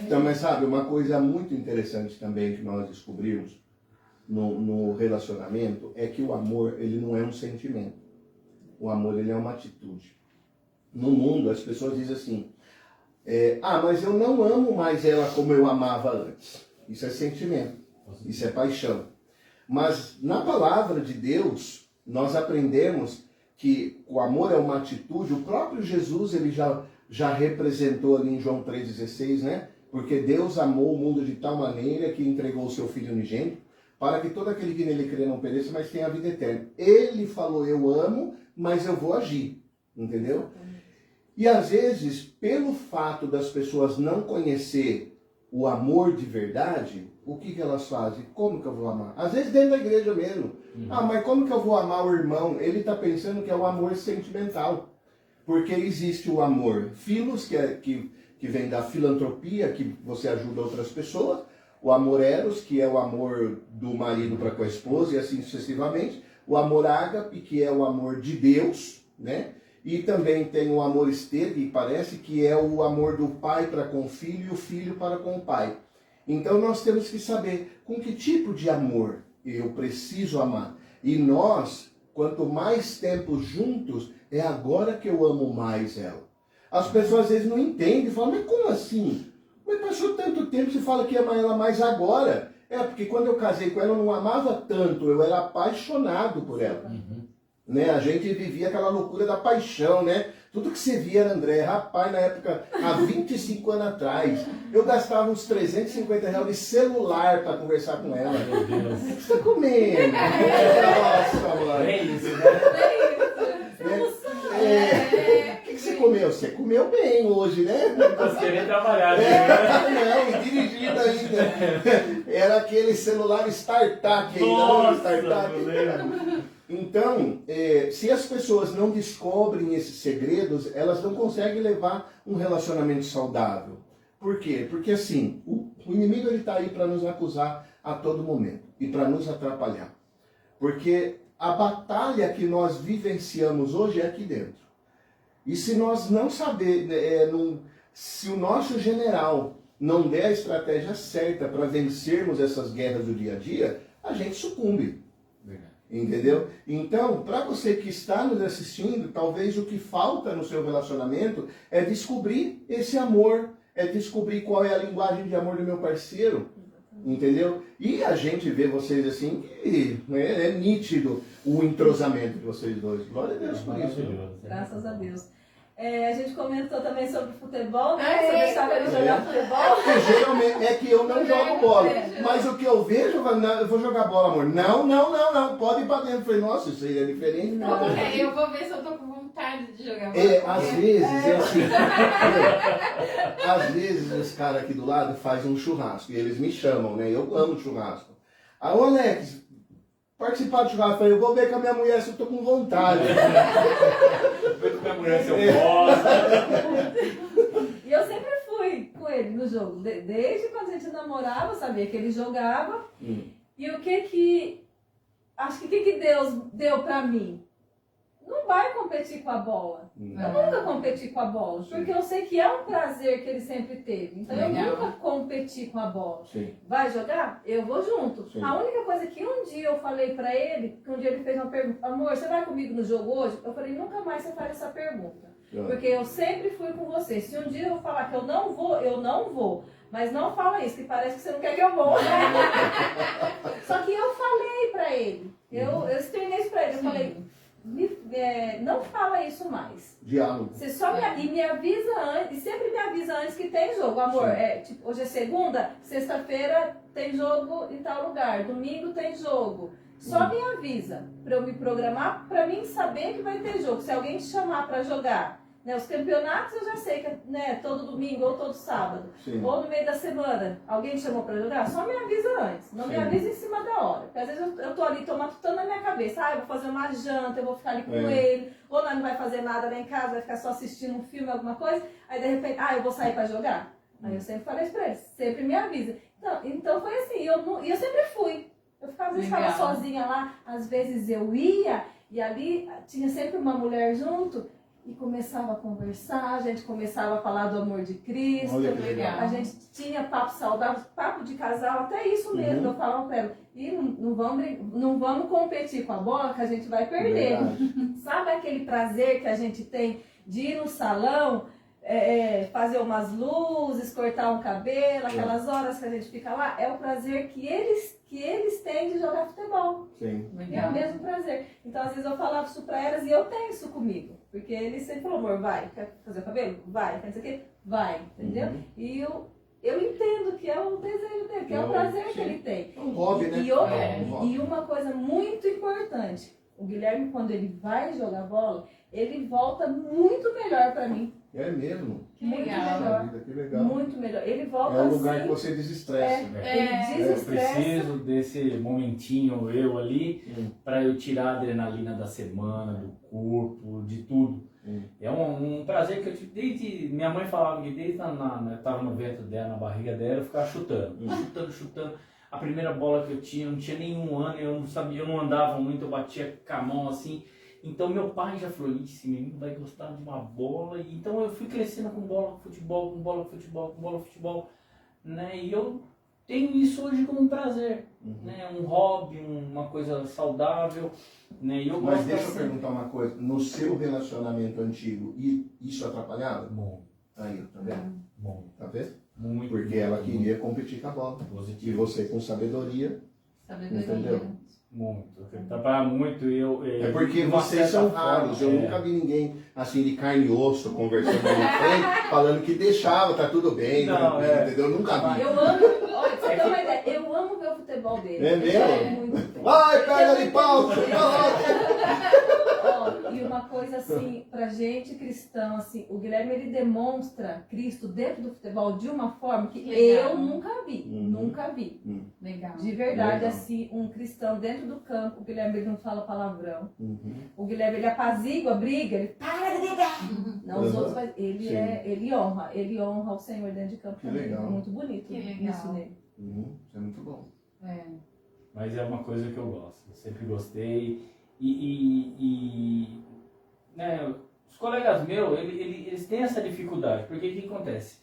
Então, mas sabe, uma coisa muito interessante também que nós descobrimos no relacionamento é que o amor, ele não é um sentimento. O amor, ele é uma atitude. No mundo, as pessoas dizem assim, mas eu não amo mais ela como eu amava antes. Isso é sentimento, isso é paixão. Mas na palavra de Deus, nós aprendemos que o amor é uma atitude. O próprio Jesus, ele já representou ali em João 3,16, né? Porque Deus amou o mundo de tal maneira que entregou o seu Filho unigênito, para que todo aquele que nele crê não pereça, mas tenha a vida eterna. Ele falou, eu amo, mas eu vou agir. Entendeu? E às vezes, pelo fato das pessoas não conhecer o amor de verdade, o que elas fazem? Como que eu vou amar? Às vezes dentro da igreja mesmo. Mas como que eu vou amar o irmão? Ele está pensando que é o amor sentimental. Porque existe o amor filos, que vem da filantropia, que você ajuda outras pessoas. O amor eros, que é o amor do marido para com a esposa, e assim sucessivamente. O amor ágape, que é o amor de Deus, né? E também tem o amor esteve, parece que é o amor do pai para com o filho e o filho para com o pai. Então nós temos que saber com que tipo de amor eu preciso amar. E nós, quanto mais tempo juntos, é agora que eu amo mais ela. As pessoas às vezes não entendem, falam, mas como assim? Mas passou tanto tempo, você fala que ama ela mais agora. Porque quando eu casei com ela eu não amava tanto, eu era apaixonado por ela. Né? A gente vivia aquela loucura da paixão, né? Tudo que você via era André. Rapaz, na época, há 25 anos atrás, eu gastava uns 350 reais de celular para conversar com ela. Meu Deus. O que você está comendo? Nossa, mano. É isso, né? O que você comeu? Você comeu bem hoje, né? Você querer trabalhar, né? Não, e dirigindo ainda. Era aquele celular startup ainda. Nossa, Startup. eu lembro. Então, se as pessoas não descobrem esses segredos, elas não conseguem levar um relacionamento saudável. Por quê? Porque assim, o inimigo está aí para nos acusar a todo momento e para nos atrapalhar. Porque a batalha que nós vivenciamos hoje é aqui dentro. E se nós não saber, se o nosso general não der a estratégia certa para vencermos essas guerras do dia a dia, a gente sucumbe. Entendeu? Então, para você que está nos assistindo, talvez o que falta no seu relacionamento é descobrir esse amor, é descobrir qual é a linguagem de amor do meu parceiro, entendeu? E a gente vê vocês assim, que é nítido o entrosamento de vocês dois. Glória a Deus por isso. Graças a Deus. A gente comentou também sobre futebol, né? É, Você deixava ele jogar futebol. Porque geralmente é que eu não jogo bola. Mas o que eu vejo, eu falo, não, eu vou jogar bola, amor. Não, pode ir pra dentro. Eu falei, nossa, isso aí é diferente. Eu vou ver se eu tô com vontade de jogar bola. Às vezes é assim. Às vezes os caras aqui do lado fazem um churrasco e eles me chamam, né? Eu amo churrasco. Aí, ô Alex, participar do churrasco, eu falei, eu vou ver com a minha mulher se eu tô com vontade. Minha mulher, se eu posso. ele no jogo. Desde quando a gente namorava, eu sabia que ele jogava. E acho que Deus deu pra mim? Não vai competir com a bola. Eu nunca competi com a bola, porque eu sei que é um prazer que ele sempre teve. Então eu nunca competi com a bola. Sim. Vai jogar? Eu vou junto. Sim. A única coisa que um dia eu falei pra ele, que um dia ele fez uma pergunta, amor, você vai comigo no jogo hoje? Eu falei, nunca mais você faz essa pergunta. Porque eu sempre fui com você. Se um dia eu falar que eu não vou. Mas não fala isso, que parece que você não quer que eu vou. Só que eu falei pra ele. Eu externei isso pra ele. Eu falei, não fala isso mais. Diálogo. Você só me avisa antes, e sempre me avisa antes que tem jogo. Amor, tipo, hoje é segunda, sexta-feira tem jogo em tal lugar, domingo tem jogo. Só me avisa pra eu me programar, pra mim saber que vai ter jogo. Se alguém te chamar pra jogar, né, os campeonatos eu já sei que é, né, todo domingo ou todo sábado. Sim. Ou no meio da semana, alguém te chamou pra jogar, só me avisa antes. Não me avisa em cima da hora. Porque às vezes eu tô ali matutando na minha cabeça. Eu vou fazer uma janta, eu vou ficar ali com ele. Ou nós não vai fazer nada lá em casa, vai ficar só assistindo um filme, alguma coisa. Aí de repente, eu vou sair pra jogar. Aí eu sempre falei isso pra ele, sempre me avisa. Então foi assim, e eu sempre fui. Eu ficava, às vezes ficava sozinha lá, às vezes eu ia, e ali tinha sempre uma mulher junto. E começava a conversar, a gente começava a falar do amor de Cristo. Olha que legal. A gente tinha papo saudável, papo de casal, até isso mesmo. Eu falava pra ela, e não vamos competir com a bola que a gente vai perder. Sabe aquele prazer que a gente tem de ir no salão, fazer umas luzes, cortar um cabelo, aquelas horas que a gente fica lá? É o prazer que eles têm de jogar futebol. Sim. É o mesmo prazer. Então, às vezes eu falava isso pra elas e eu tenho isso comigo. Porque ele sempre falou, amor, vai. Quer fazer o cabelo? Vai. Quer dizer o quê? Vai. Entendeu? E eu entendo que é o desejo dele, que é o prazer que ele tem. É um hobby, né? E uma coisa muito importante. O Guilherme, quando ele vai jogar bola, ele volta muito melhor pra mim. É mesmo? Que Muito legal. melhor. Que legal. Muito melhor. Ele volta É um lugar assim, que você desestressa. ele Eu desestressa. preciso desse momentinho eu ali para eu tirar a adrenalina da semana, do corpo, de tudo. É um prazer que eu tive desde. Minha mãe falava que desde eu estava no ventre dela, na barriga dela, eu ficava chutando. Chutando. A primeira bola que eu tinha, eu não tinha nenhum ano, eu não sabia, eu não andava muito, eu batia com a mão assim. Então meu pai já falou, esse menino vai gostar de uma bola. E então eu fui crescendo com bola, futebol, né? E eu tenho isso hoje como um prazer, né? Um hobby, uma coisa saudável, né? E eu Mas gosto deixa eu assim. perguntar uma coisa. No seu relacionamento antigo, isso atrapalhava? Bom, Aí, tá vendo? bom, Tá vendo? muito. Porque ela queria competir com a bola. E Positivo. você com sabedoria. Sabedoria. Entendeu? Muito. Trabalhar muito e eu. É porque de uma vocês certa são raros. forma, Eu nunca vi ninguém assim de carne e osso conversando ali na frente, falando que deixava, tá tudo bem, Não, tranquilo, entendeu? Eu nunca vi. Eu amo, olha, pra você ter uma ideia, eu amo ver o futebol dele. É mesmo? Muito. Vai, perna de pau! Ó, e uma coisa assim, pra gente cristão, assim, o Guilherme ele demonstra Cristo dentro do futebol de uma forma que Legal. eu nunca vi, nunca vi. Legal. De verdade, Legal. assim, um cristão dentro do campo, o Guilherme ele não fala palavrão. O Guilherme ele apazigua, briga, ele para de brigar. Não, os outros, mas ele honra o Senhor dentro de campo Que também. legal. É muito bonito Que legal. isso nele. Isso é muito bom. Mas é uma coisa que eu gosto, eu sempre gostei. Né, os colegas meus, eles têm essa dificuldade, porque o que acontece?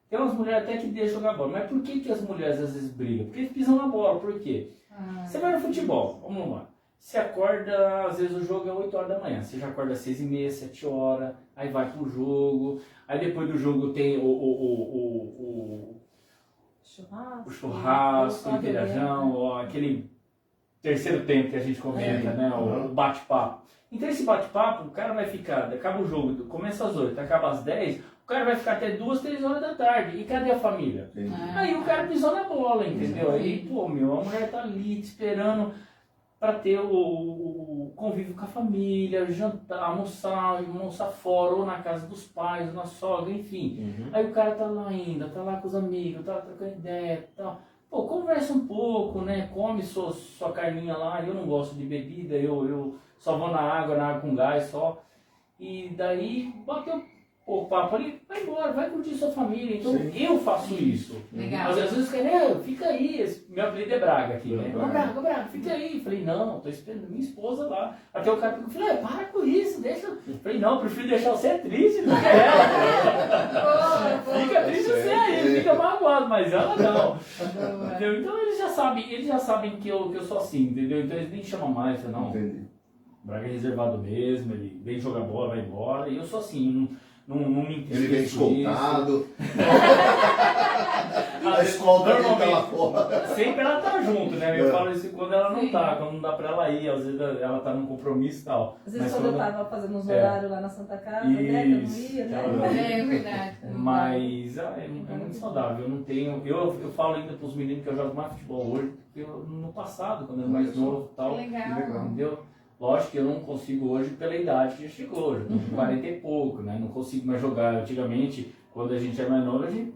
Tem umas mulheres até que deixam jogar bola, mas por que as mulheres às vezes brigam? Porque eles pisam na bola, por quê? Você vai no futebol, vamos lá, você acorda, às vezes o jogo é 8 horas da manhã, você já acorda às 6h30, 7 horas, aí vai pro jogo, aí depois do jogo tem o churrasco, o interajão, ou aquele terceiro tempo que a gente comenta, né? O bate-papo. Então esse bate-papo, o cara vai ficar, acaba o jogo, começa às 8, acaba às 10, o cara vai ficar até 2, 3 horas da tarde. E cadê a família? Aí o cara pisou na bola, entendeu? Aí, pô, a mulher tá ali te esperando para ter o convívio com a família, jantar, almoçar fora, ou na casa dos pais, ou na sogra, enfim. Aí o cara tá lá ainda, tá lá com os amigos, tá trocando ideia, tal. Pô, conversa um pouco, né? Come sua carninha lá. Eu não gosto de bebida, eu só vou na água com gás só. E daí bateu o papo ali, vai embora, vai curtir sua família. Então Sim. eu faço isso. Legal. Mas às vezes fica aí, meu apelido é Braga aqui, né? Braga. Braga, fica aí. Falei, não, tô esperando minha esposa lá. Até o cara falou, para com isso, deixa. Falei, não, prefiro deixar você triste do que ela. Fica triste você aí, fica magoado, mas ela não. Entendeu? Então eles já sabem que eu sou assim, entendeu? Então eles nem chamam mais, eu não. Entendi. Braga é reservado mesmo, ele vem jogar bola, vai embora. E eu sou assim, não me entristeço. Ele vem escoltado. Ah, A escolta dele tá lá normalmente, fora. sempre ela tá junto, né? Eu É. falo isso quando ela não Sim. tá, quando não dá pra ela ir, às vezes ela tá num compromisso e tal. Às vezes Mas quando eu tava fazendo uns horários lá na Santa Casa, né, que eu não Isso, ia, ela- né? É verdade. Mas é muito saudável, eu não tenho. Eu falo ainda pros meninos que eu jogo mais futebol hoje, porque no passado, quando eu era mais novo e tal, Que legal. legal. entendeu? Lógico que eu não consigo hoje pela idade que já chegou, já tô com 40 e pouco, né? Não consigo mais jogar. Antigamente, quando a gente era mais novo, a gente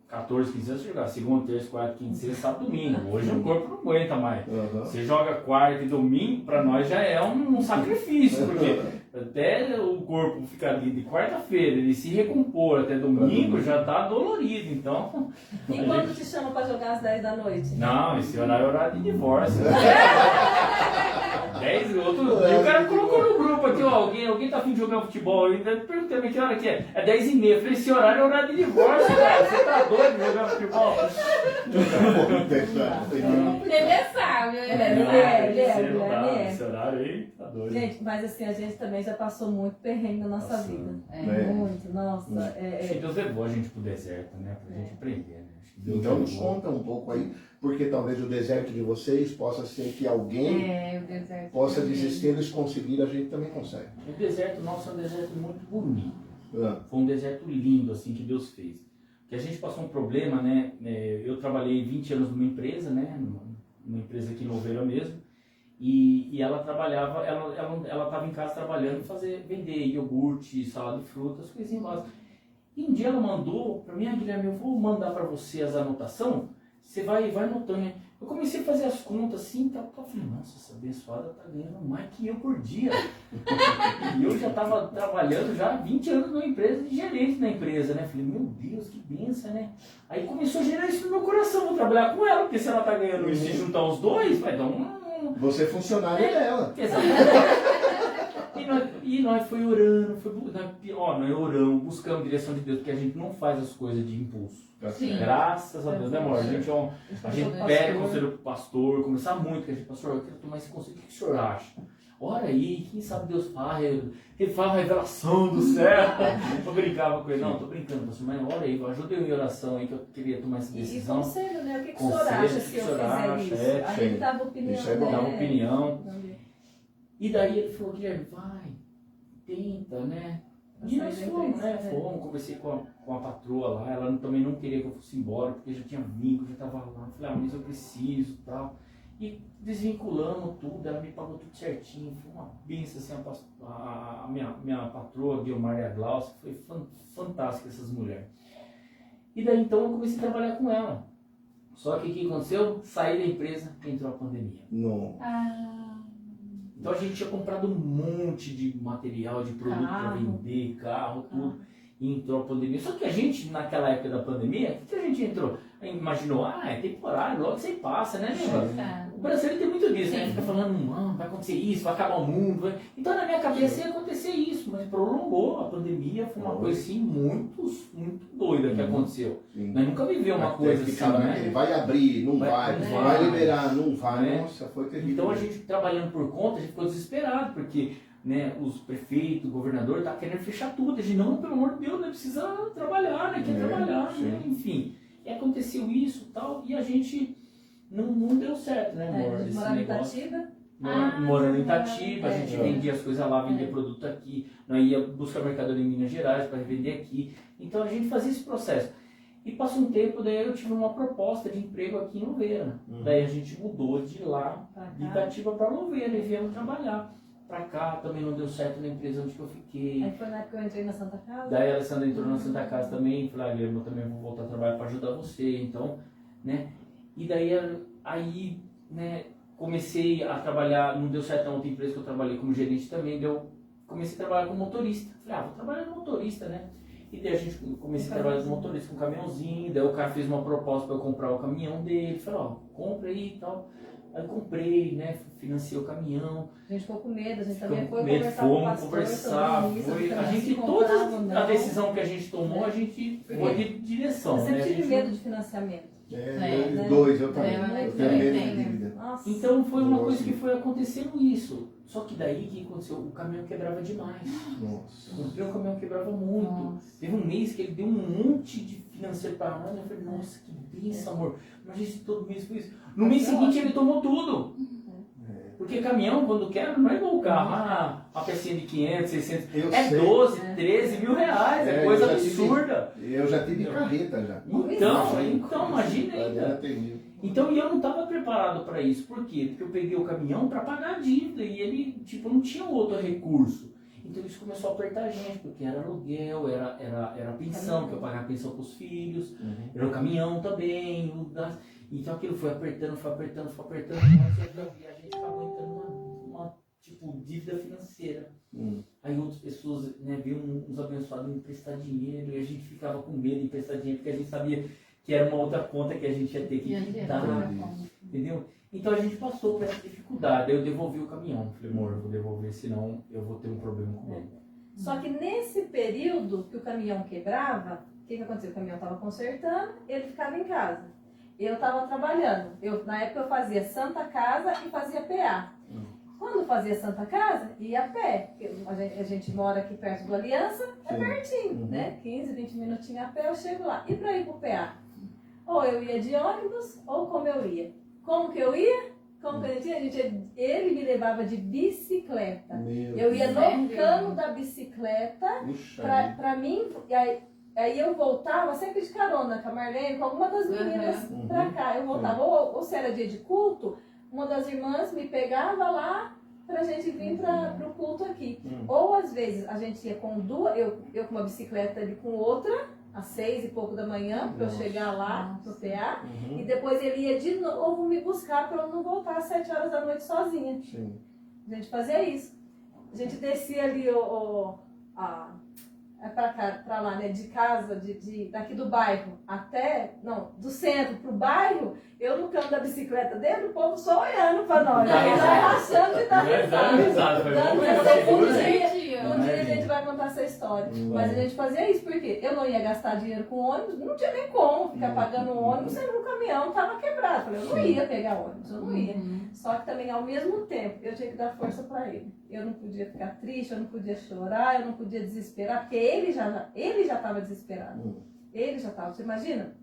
14, 15 anos jogava segunda, terça, quarta, quinta, sexta, sábado, domingo. Hoje o corpo não aguenta mais. Aham. Você joga quarta e domingo, pra nós já é um sacrifício, porque até o corpo ficar ali de quarta-feira, ele se recompor até domingo, já tá dolorido. Então, E quando te chamam pra jogar às 10 da noite? não, esse horário é horário de divórcio. 10 outro. E o cara colocou no grupo aqui, ó, alguém tá a fim de jogar futebol ainda. Eu perguntei que hora que é. É 10h30. Eu falei, esse horário é horário de divórcio, cara. Você tá doido de jogar futebol? Ele é sábio, ele é Ele sábio. é, Não dá, ele é. esse horário aí, tá doido. Gente, mas assim, a gente também já passou muito perrengue na nossa Nossa, vida. né? Muito, nossa. Acho que Deus levou a gente pro deserto, né? Pra gente aprender, né? Acho que Deus Então nos levou. conta um pouco aí, porque talvez o deserto de vocês possa ser que alguém É, o deserto. possa também. dizer, se eles conseguirem, a gente também consegue. O deserto nosso é um deserto muito bonito. Ah, Foi um deserto lindo, assim, que Deus fez. Que a gente passou um problema, né? Eu trabalhei 20 anos numa empresa, né? Numa empresa aqui em Louveira mesmo. E ela trabalhava, ela estava em casa trabalhando, vender iogurte, salada de frutas, coisinhas básicas. E um dia ela mandou para mim, Guilherme, eu vou mandar para você as anotações, você vai anotando. Eu comecei a fazer as contas assim, tal, eu falei, nossa, essa abençoada tá ganhando mais que eu por dia. E eu já estava trabalhando já há 20 anos numa empresa, de gerente na empresa, né? Falei, meu Deus, que benção, né? Aí começou a gerar isso no meu coração, vou trabalhar com ela, porque se ela tá ganhando isso e juntar os dois, vai dar você é funcionário dela. E nós foi orando, nós oramos, buscamos a direção de Deus, porque a gente não faz as coisas de impulso. Sim. Graças a Deus, né, amor? A gente Pastor. pede conselho pro pastor, conversar muito, que a gente, pastor, eu quero tomar esse conselho, o que o senhor acha? Ora aí, quem sabe Deus faz, ele faz a revelação do céu. Eu brincava com ele, não, tô brincando, pastor, mas ora aí, ajuda eu em oração aí, que eu queria tomar essa E decisão. conselho, né? O que o Conselho, senhor acha o que se o eu senhor fizer acha, isso? é, Aí sim. ele dava opinião, Isso é bom. né? Dá uma opinião. E daí ele falou, Guilherme, vai, tenta, né? E nós fomos, né? Fomos, conversei com a patroa lá, ela também não queria que eu fosse embora, porque já tinha vínculo, já tava lá. Falei, mas eu preciso e tal. E desvinculamos tudo, ela me pagou tudo certinho. Foi uma benção, assim, a minha patroa, a Guilmar e a Glaucia, foi fantástica essas mulheres. E daí então eu comecei a trabalhar com ela. Só que o que aconteceu? Saí da empresa, entrou a pandemia. Não. Então a gente tinha comprado um monte de material, de produto para Carro. vender, carro, tudo. E entrou a pandemia. Só que a gente, naquela época da pandemia, o que a gente entrou? Imaginou, é temporário, logo você passa, né, Tá. O brasileiro tem muito disso, né? Sim. Fica falando, vai acontecer isso, vai acabar o mundo. Então na minha cabeça ia acontecer isso, mas prolongou. A pandemia foi uma coisa assim muito doida que aconteceu. Sim. Nós nunca vivemos uma coisa assim, Ficava né? naquele, vai abrir, não vai, não vai vai. liberar, não vai. Né? Nossa, foi terrível. Então a gente trabalhando por conta, a gente ficou desesperado, porque né, os prefeitos, o governador tá querendo fechar tudo. A gente, não, pelo amor de Deus, né, precisa trabalhar, né, quer trabalhar, né, enfim. E aconteceu isso e tal, e a gente não deu certo, né, amor? A gente esse morava em negócio. Itatiba. Morando em Itatiba, a gente é. vendia as coisas lá, vendia produto aqui, nós ia buscar mercadoria em Minas Gerais para revender aqui. Então a gente fazia esse processo. E passou um tempo, daí eu tive uma proposta de emprego aqui em Louveira. Daí a gente mudou de lá, de Itatiba para Louveira, e viemos trabalhar. Pra cá também não deu certo na empresa onde que eu fiquei. Aí foi na época que eu entrei na Santa Casa. Daí a Alessandra entrou na Santa Casa também, falei, Guilherme, eu também vou voltar a trabalhar para ajudar você, então, né? E daí, aí, né, comecei a trabalhar, não deu certo na outra empresa que eu trabalhei como gerente também, comecei a trabalhar como motorista. Falei, vou trabalhar como motorista, né? E daí a gente comecei a trabalhar de motorista com um caminhãozinho, daí o cara fez uma proposta para eu comprar o caminhão dele, falou, ó, compra aí e tal. Aí eu comprei, né, financiei o caminhão. A gente ficou com medo, a gente Ficamos também foi com medo, conversar com o fomos pastor conversar, sobre isso, foi, a também gente, se toda comprava ou a não. decisão que a gente tomou, a gente foi de direção, Eu sempre né? tive A gente- medo de financiamento. Os dois, eu também. É, Eu tenho medo de tem, né? dívida. Nossa. Então foi uma Nossa. coisa que foi acontecendo isso. Só que daí o que aconteceu? O caminhão quebrava demais. Nossa. O caminhão quebrava muito. Nossa. Teve um mês que ele deu um monte de financeiro para nós. Eu falei, nossa, que bênção, amor. Imagina se todo mês foi isso. No mês seguinte ele tomou tudo. Porque caminhão, quando quebra, não é igual o carro. Uma pecinha de 500, 600. Eu É sei. 12, 13 mil reais. É coisa eu já tive- absurda. Eu já tive carreta já. Então, imagina Era ainda. terrível. Então, e eu não estava preparado para isso. Por quê? Porque eu peguei o caminhão para pagar a dívida e ele, tipo, não tinha outro recurso. Então isso começou a apertar a gente, porque era aluguel, era pensão, que eu pagava pensão para os filhos, era o caminhão também, o gasto. Então aquilo foi apertando, e a gente acabou entrando numa tipo, dívida financeira. Aí outras pessoas, né, viam uns abençoados me emprestar dinheiro e a gente ficava com medo de emprestar dinheiro, porque a gente sabia que era uma outra conta que a gente ia ter que dar, entendeu? Então a gente passou por essa dificuldade, aí eu devolvi o caminhão. Falei, amor, eu vou devolver, senão eu vou ter um problema com ele. Só que nesse período que o caminhão quebrava, o que aconteceu? O caminhão estava consertando, ele ficava em casa. Eu estava trabalhando. Na época eu fazia Santa Casa e fazia PA. Quando fazia Santa Casa, ia a pé. A gente mora aqui perto do Aliança, é pertinho, né? 15, 20 minutinhos a pé eu chego lá. E para ir pro PA? Ou eu ia de ônibus, ou como eu ia. Como que eu ia? Como que a gente ia? Ele me levava de bicicleta. Eu ia no cano da bicicleta pra mim, aí eu voltava sempre de carona com a Marlene, com alguma das meninas pra cá. Eu voltava, ou se era dia de culto, uma das irmãs me pegava lá pra gente vir pro culto aqui. Ou às vezes a gente ia com duas, eu com uma bicicleta e com outra, às 6 e pouco da manhã, para eu chegar lá no PA, e depois ele ia de novo me buscar para eu não voltar às 7 horas da noite sozinha. Sim. A gente fazia isso. A gente descia ali para lá, né, de casa, daqui do bairro até, não, do centro pro bairro, eu no canto da bicicleta dentro, o povo só olhando para nós, aí vai rachando de dar risada. Um dia a gente vai contar essa história. Mas a gente fazia isso porque eu não ia gastar dinheiro com ônibus, não tinha nem como ficar pagando um ônibus sendo o caminhão estava quebrado. Eu não ia pegar ônibus, eu não ia. Só que também, ao mesmo tempo, eu tinha que dar força para ele. Eu não podia ficar triste, eu não podia chorar, eu não podia desesperar, porque ele já estava desesperado. Ele já estava, você imagina?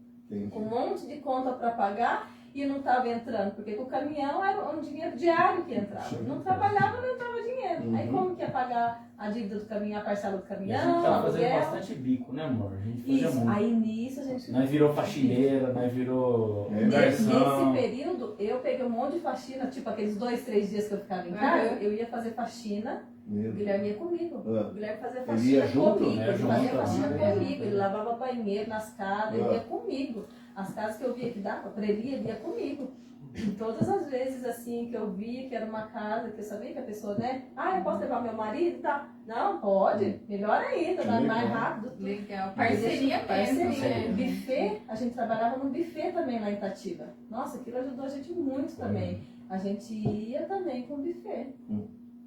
Com um monte de conta para pagar e não estava entrando, porque o caminhão era um dinheiro diário que entrava. Não trabalhava, não entrava dinheiro. Aí como que ia pagar a dívida do caminhão, a parcela do E caminhão, a gente tava fazendo aluguel? bastante bico, né, amor? A gente fazia Isso, muito. aí nisso a gente... Nós virou faxineira, nós virou Nesse garçom. período, eu peguei um monte de faxina, tipo aqueles 2, 3 dias que eu ficava em casa, eu ia fazer faxina, o Guilherme ia comigo. O Guilherme fazia Ele ia faxina junto? comigo, ele fazia faxina né? comigo, ele lavava banheiro nas casas, ele ia comigo. As casas que eu via que dava pra ele ia comigo. Todas as vezes assim que eu via que era uma casa, que eu sabia que a pessoa, né? Ah, eu posso levar meu marido e tal? Não, pode. Melhor ainda, dá mais rápido. Legal. Parceria mesmo, né? Buffet, a gente trabalhava no buffet também lá em Itatiba. Nossa, aquilo ajudou a gente muito também. A gente ia também com o buffet.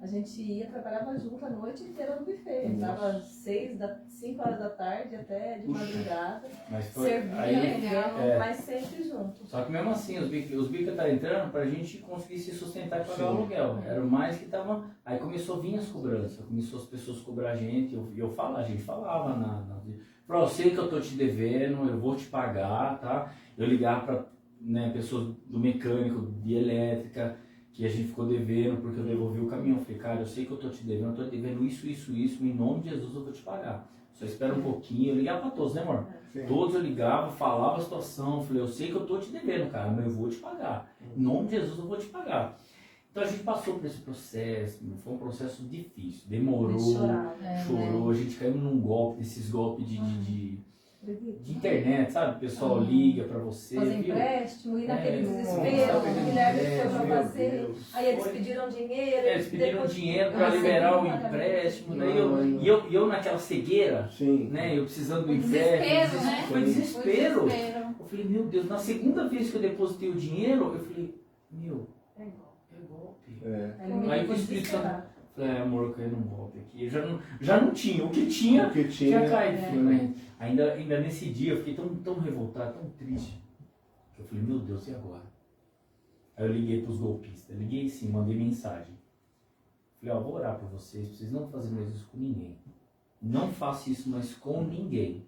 A gente ia, trabalhava junto a noite inteira no buffet. Entrava 5 horas da tarde até de madrugada. Mas foi Servia, aí, mas sempre junto. só que mesmo assim, os bica tá entrando pra gente conseguir se sustentar e pagar o aluguel. Era o mais que tava. Aí começou a vir as cobranças, começou as pessoas cobrar a gente. A gente falava falou, eu sei que eu tô te devendo, eu vou te pagar, tá? Eu ligava pra, né, pessoas do mecânico, de elétrica, que a gente ficou devendo porque eu devolvi o caminhão. Eu falei, cara, eu sei que eu tô te devendo, eu tô te devendo isso, em nome de Jesus eu vou te pagar. Só espera um pouquinho. Eu ligava pra todos, né, amor? Todos eu ligava, falava a situação, falei, eu sei que eu tô te devendo, cara, mas eu vou te pagar. Em nome de Jesus eu vou te pagar. Então a gente passou por esse processo, foi um processo difícil, demorou, chorou, a gente caiu num golpe, desses golpes de Acredita? de internet, sabe? O pessoal liga pra você, Fazer viu? empréstimo, ir naquele Nossa, desespero, tá o pedindo Guilherme empréstimo, foi pra meu fazer. Deus. Aí eles Foi. pediram dinheiro. Eles pediram depois- dinheiro para Ah, liberar o sim, empréstimo, pagamento. daí eu naquela cegueira, Sim. né? Eu precisando do O empréstimo, desespero, né? foi desespero. O desespero. Eu falei, meu Deus, na segunda vez que eu depositei o dinheiro, eu falei, meu, É igual. é golpe. É. Aí ele me Aí ligou o Espírito Santo- desesperado. Falei, amor, eu caí num golpe aqui. Eu já não tinha, o que tinha, O que tinha tinha. caído. É. Falei, mas ainda nesse dia eu fiquei tão revoltado, tão triste. Eu falei, meu Deus, e agora? Aí eu liguei pros golpistas, liguei sim, mandei mensagem. Falei, ó, vou orar por vocês não fazerem mais isso com ninguém. Não faça isso mais com ninguém.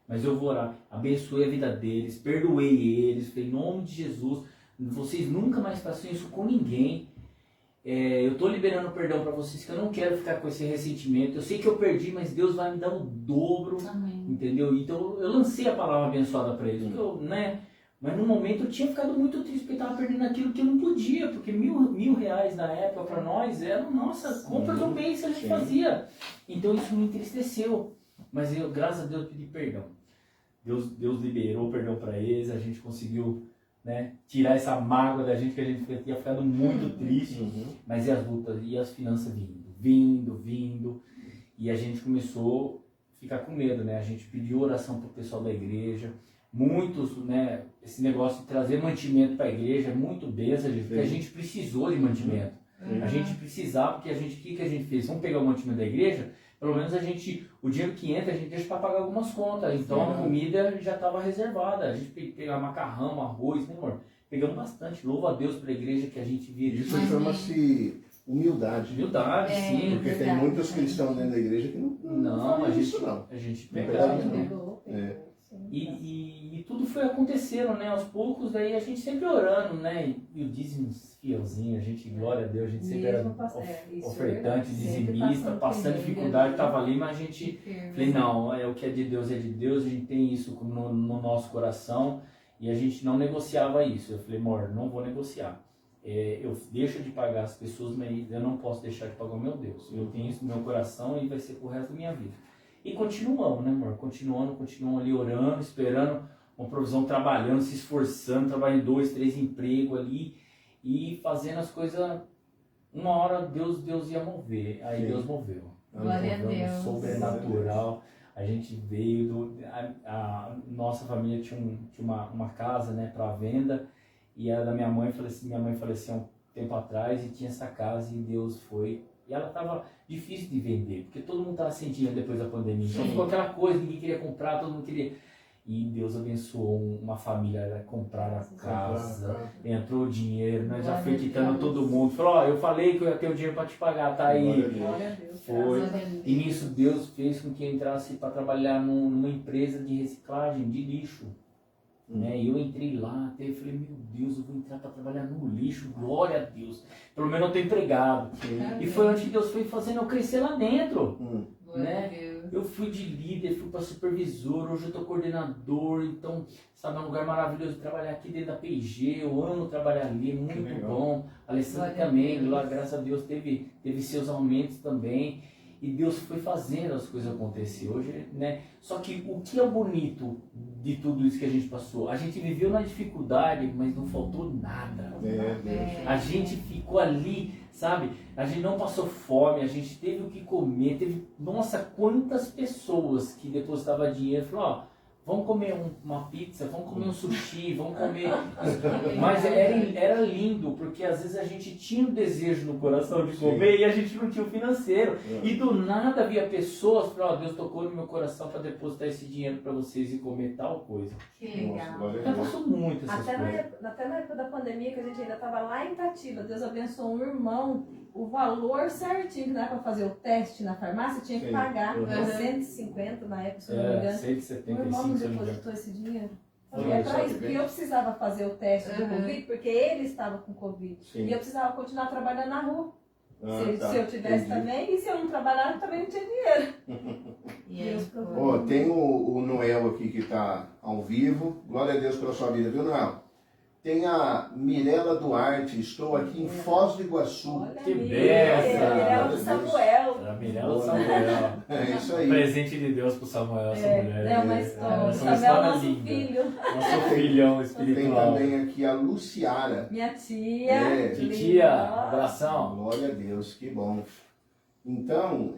Mas eu vou orar, abençoe a vida deles, perdoei eles, falei, em nome de Jesus, vocês nunca mais façam isso com ninguém. Eu estou liberando perdão para vocês, que eu não quero ficar com esse ressentimento. Eu sei que eu perdi, mas Deus vai me dar o dobro, Amém. entendeu? Então eu lancei a palavra abençoada para eles, porque eu, né? Mas no momento eu tinha ficado muito triste, porque eu estava perdendo aquilo que eu não podia, porque mil reais na época para nós era nossa compra do mês que a gente Sim. fazia. Então isso me entristeceu, mas eu, graças a Deus, pedi perdão. Deus liberou o perdão para eles, a gente conseguiu, né, tirar essa mágoa da gente, que a gente tinha ficado muito triste. Uhum. Mas e as lutas e as finanças vindo, e a gente começou a ficar com medo, né? A gente pediu oração pro pessoal da igreja, muitos, né? Esse negócio de trazer mantimento para a igreja é muito benção, porque a gente precisou de mantimento. A gente precisava, porque o que a gente fez? Vamos pegar o mantimento da igreja, pelo menos o dinheiro que entra, a gente deixa para pagar algumas contas. Então a comida já estava reservada. A gente pegava macarrão, arroz, né, amor? Pegamos bastante. Louvo a Deus pela igreja que a gente vira. Isso chama-se humildade. Humildade, sim. Porque tem verdade. muitos cristãos dentro da igreja que não Não, fazem isso, não. a gente Não pegava. pegava, não. Pegou, É. sim. E tudo foi acontecendo, né? Aos poucos, daí a gente sempre orando, né? E o dízimo fielzinho, a gente, glória a Deus, a gente sempre era Mesmo isso é ofertante, verdade. Sempre dizimista, passando perrengue dificuldade, ali. estava ali, mas a gente, falei, não, o que é de Deus, a gente tem isso no nosso coração e a gente não negociava isso. Eu falei, amor, não vou negociar. Eu deixo de pagar as pessoas, mas eu não posso deixar de pagar o meu Deus. Eu tenho isso no meu coração e vai ser pro resto da minha vida. E continuamos, né, amor? Continuamos ali orando, esperando uma provisão, trabalhando, se esforçando, trabalhando em 2, 3 empregos ali e fazendo as coisas. Uma hora Deus ia mover, aí Sim. Deus moveu. Glória a Moveu no Deus. sobrenatural. A gente veio a nossa família tinha uma casa, né, para venda e a da minha mãe faleceu há um tempo atrás e tinha essa casa e Deus foi. E ela estava difícil de vender, porque todo mundo estava sentindo depois da pandemia. Então ficou aquela coisa, ninguém queria comprar, todo mundo queria. E Deus abençoou uma família a comprar a casa, entrou o dinheiro, nós já Glória foi a quitando Deus. todo mundo. Falou, ó, eu falei que eu ia ter o dinheiro para te pagar, tá aí. Glória a Deus. Foi. graças a Deus. E nisso Deus fez com que eu entrasse para trabalhar numa empresa de reciclagem de lixo. Né? E eu entrei lá, até eu falei, meu Deus, eu vou entrar para trabalhar no lixo, glória a Deus. Pelo menos eu estou empregado. E foi onde Deus foi fazendo eu crescer lá dentro. Glória a Deus. Eu fui de líder, fui para supervisor, hoje eu estou coordenador, então, sabe, é um lugar maravilhoso de trabalhar aqui dentro da PG, eu amo trabalhar ali, é muito legal. bom. A Alessandra Glória a também, Deus. lá, graças a Deus, teve seus aumentos também. E Deus foi fazendo as coisas acontecer hoje, né? Só que o que é o bonito de tudo isso que a gente passou? A gente viveu na dificuldade, mas não faltou nada. A gente ficou ali, sabe? A gente não passou fome, a gente teve o que comer, nossa, quantas pessoas que depositavam dinheiro, falaram, ó, vamos comer uma pizza, vamos comer um sushi, vamos comer... Mas era lindo, porque às vezes a gente tinha um desejo no coração de comer e a gente não tinha o financeiro. E do nada havia pessoas, falaram, ó, Deus tocou no meu coração para depositar esse dinheiro para vocês e comer tal coisa. Que legal. Já passou muito essas Até coisas. na época da pandemia, que a gente ainda estava lá em Itatiba, Deus abençoou um irmão, o valor certinho que não era para fazer o teste na farmácia, tinha que Sim. pagar Uhum. 150 na época, se não me engano. 175, O irmão me se eu não me engano. depositou esse dinheiro. Olha É só para que isso, bem. porque eu precisava fazer o teste do Uhum. Covid, porque ele estava com Covid. Sim. E eu precisava continuar trabalhando na rua. Tá. Se eu tivesse Entendi. também, e se eu não trabalhar, também não tinha dinheiro. E aí, Deus foi. provou. Ó, tem o Noel aqui que está ao vivo. Glória a Deus pela sua vida, viu, Noel? tem a Mirela Duarte, estou aqui em Foz do Iguaçu. Olha, Que amiga, benção! Mirella do Samuel. A Mirella Samuel. É isso aí. Presente de Deus pro Samuel, essa mulher. É uma história. uma Samuel é história nosso linda. filho. Nosso filhão Tem espiritual. também aqui a Luciara. Minha tia. É, Titia, abração. Glória a Deus, que bom. Então,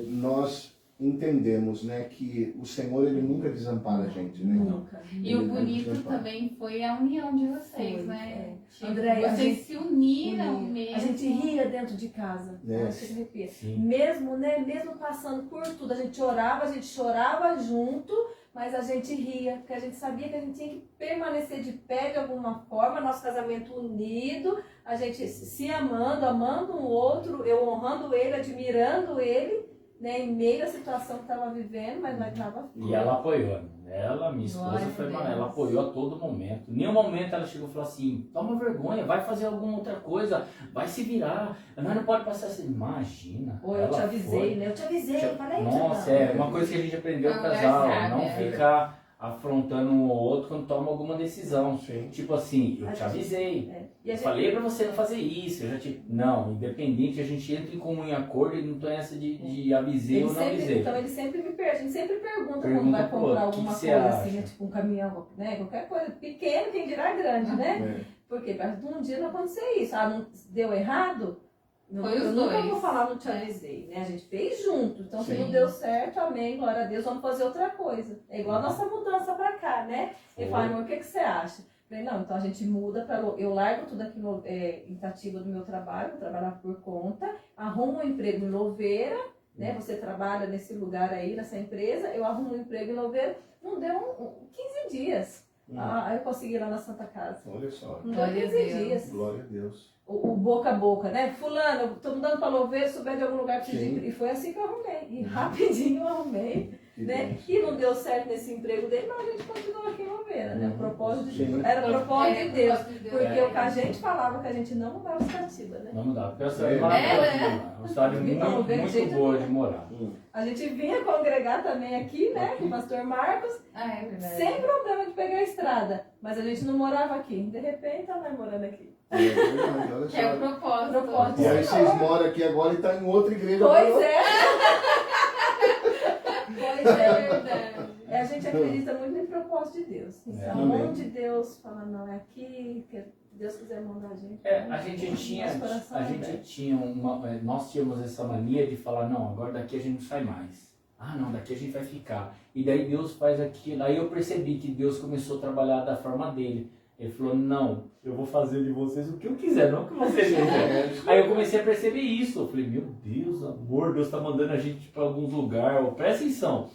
nós entendemos, né, que o Senhor, ele nunca desampara a gente, né? Nunca. E o bonito também foi a união de vocês, Foi, né? Tipo, Andréia, a vocês gente- se uniram mesmo. A gente ria dentro de casa. É. A gente arrepia. Sim. Mesmo, né? Mesmo passando por tudo, a gente orava, a gente chorava junto, mas a gente ria, porque a gente sabia que a gente tinha que permanecer de pé de alguma forma, nosso casamento unido, a gente se amando, amando um outro, eu honrando ele, admirando ele, né? Em meio à situação que estava vivendo, mas nós estava E ela apoiou. Ela, minha esposa, Glória foi a Deus. ela apoiou a todo momento. Em nenhum momento ela chegou e falou assim: toma vergonha, vai fazer alguma outra coisa, vai se virar. Nós não pode passar assim. Imagina. Ou eu ela te avisei, foi. né? Eu te avisei, eu falei. Nossa, é uma coisa que a gente aprendeu no Não, casal, é não sábia. ficar afrontando um ou outro quando toma alguma decisão. Sim. Tipo assim, eu A te gente- avisei. E a Eu gente, falei pra você não fazer isso. Eu já te... Não, independente, a gente entra em comum em acordo e não tem essa de avisei ele ou não sempre, avisei. então ele sempre me pergunta, a gente sempre pergunta Pergunta quando vai pro comprar outro, alguma "Que que você coisa acha?" assim, né? Tipo um caminhão, né? Qualquer coisa, pequeno, quem dirá grande, né? É. Porque para um dia não acontecer isso. Ah, não deu errado? Não, Foi os eu nunca dois. vou falar no te avisei, né? A gente fez junto. Então, se Sim. não deu certo, amém, glória a Deus, vamos fazer outra coisa. É igual a nossa mudança pra cá, né? Ele Foi. fala, amor, o que você acha? Eu falei, não, então a gente muda para. Eu largo tudo aqui em Itatiba do meu trabalho, vou trabalhar por conta, arrumo um emprego em Louveira, né? Você trabalha nesse lugar aí, nessa empresa, eu arrumo um emprego em Louveira. Não deu 15 dias. Aí eu consegui ir lá na Santa Casa. Olha só. Não deu Glória a 15 Deus. dias. Glória a Deus. O boca a boca, né? Fulano, eu tô mudando pra Louveira, se souber de algum lugar, preciso Sim. de... E foi assim que eu arrumei. E rapidinho eu arrumei, Que né? bênção. E não deu certo nesse emprego dele, mas a gente continuou aqui em Louveira, né? O propósito de Sim. Era o propósito de Deus. propósito de Porque É. o que a gente falava que a gente não mudava os Catiba, né? Não dá, porque a cidade é É, maravilhosa. né? Uma cidade Então, muito, vem muito gente boa aqui, de morar. A gente vinha congregar também aqui, né? Com o pastor Marcos, Ah, é verdade. sem problema de pegar a estrada. Mas a gente não morava aqui. De repente, ela vai morando aqui. É verdade, olha Que é o só. propósito. Propósito. E aí vocês moram aqui agora e tá em outra igreja. Pois agora. é! Pois É é. verdade. A gente acredita muito no propósito de Deus. Então, Amém. onde Deus fala, não, é aqui, que Deus quiser mandar a gente. A gente tinha, Nosso coração a é gente aberto. tinha nós tínhamos essa mania de falar, não, agora daqui a gente não sai mais. Ah, não, daqui a gente vai ficar. E daí Deus faz aquilo. Aí eu percebi que Deus começou a trabalhar da forma dele. Ele falou, não, eu vou fazer de vocês o que eu quiser, não o que vocês quiserem. Aí eu comecei a perceber isso. Eu falei, meu Deus, amor, Deus está mandando a gente para alguns lugares. Presta atenção.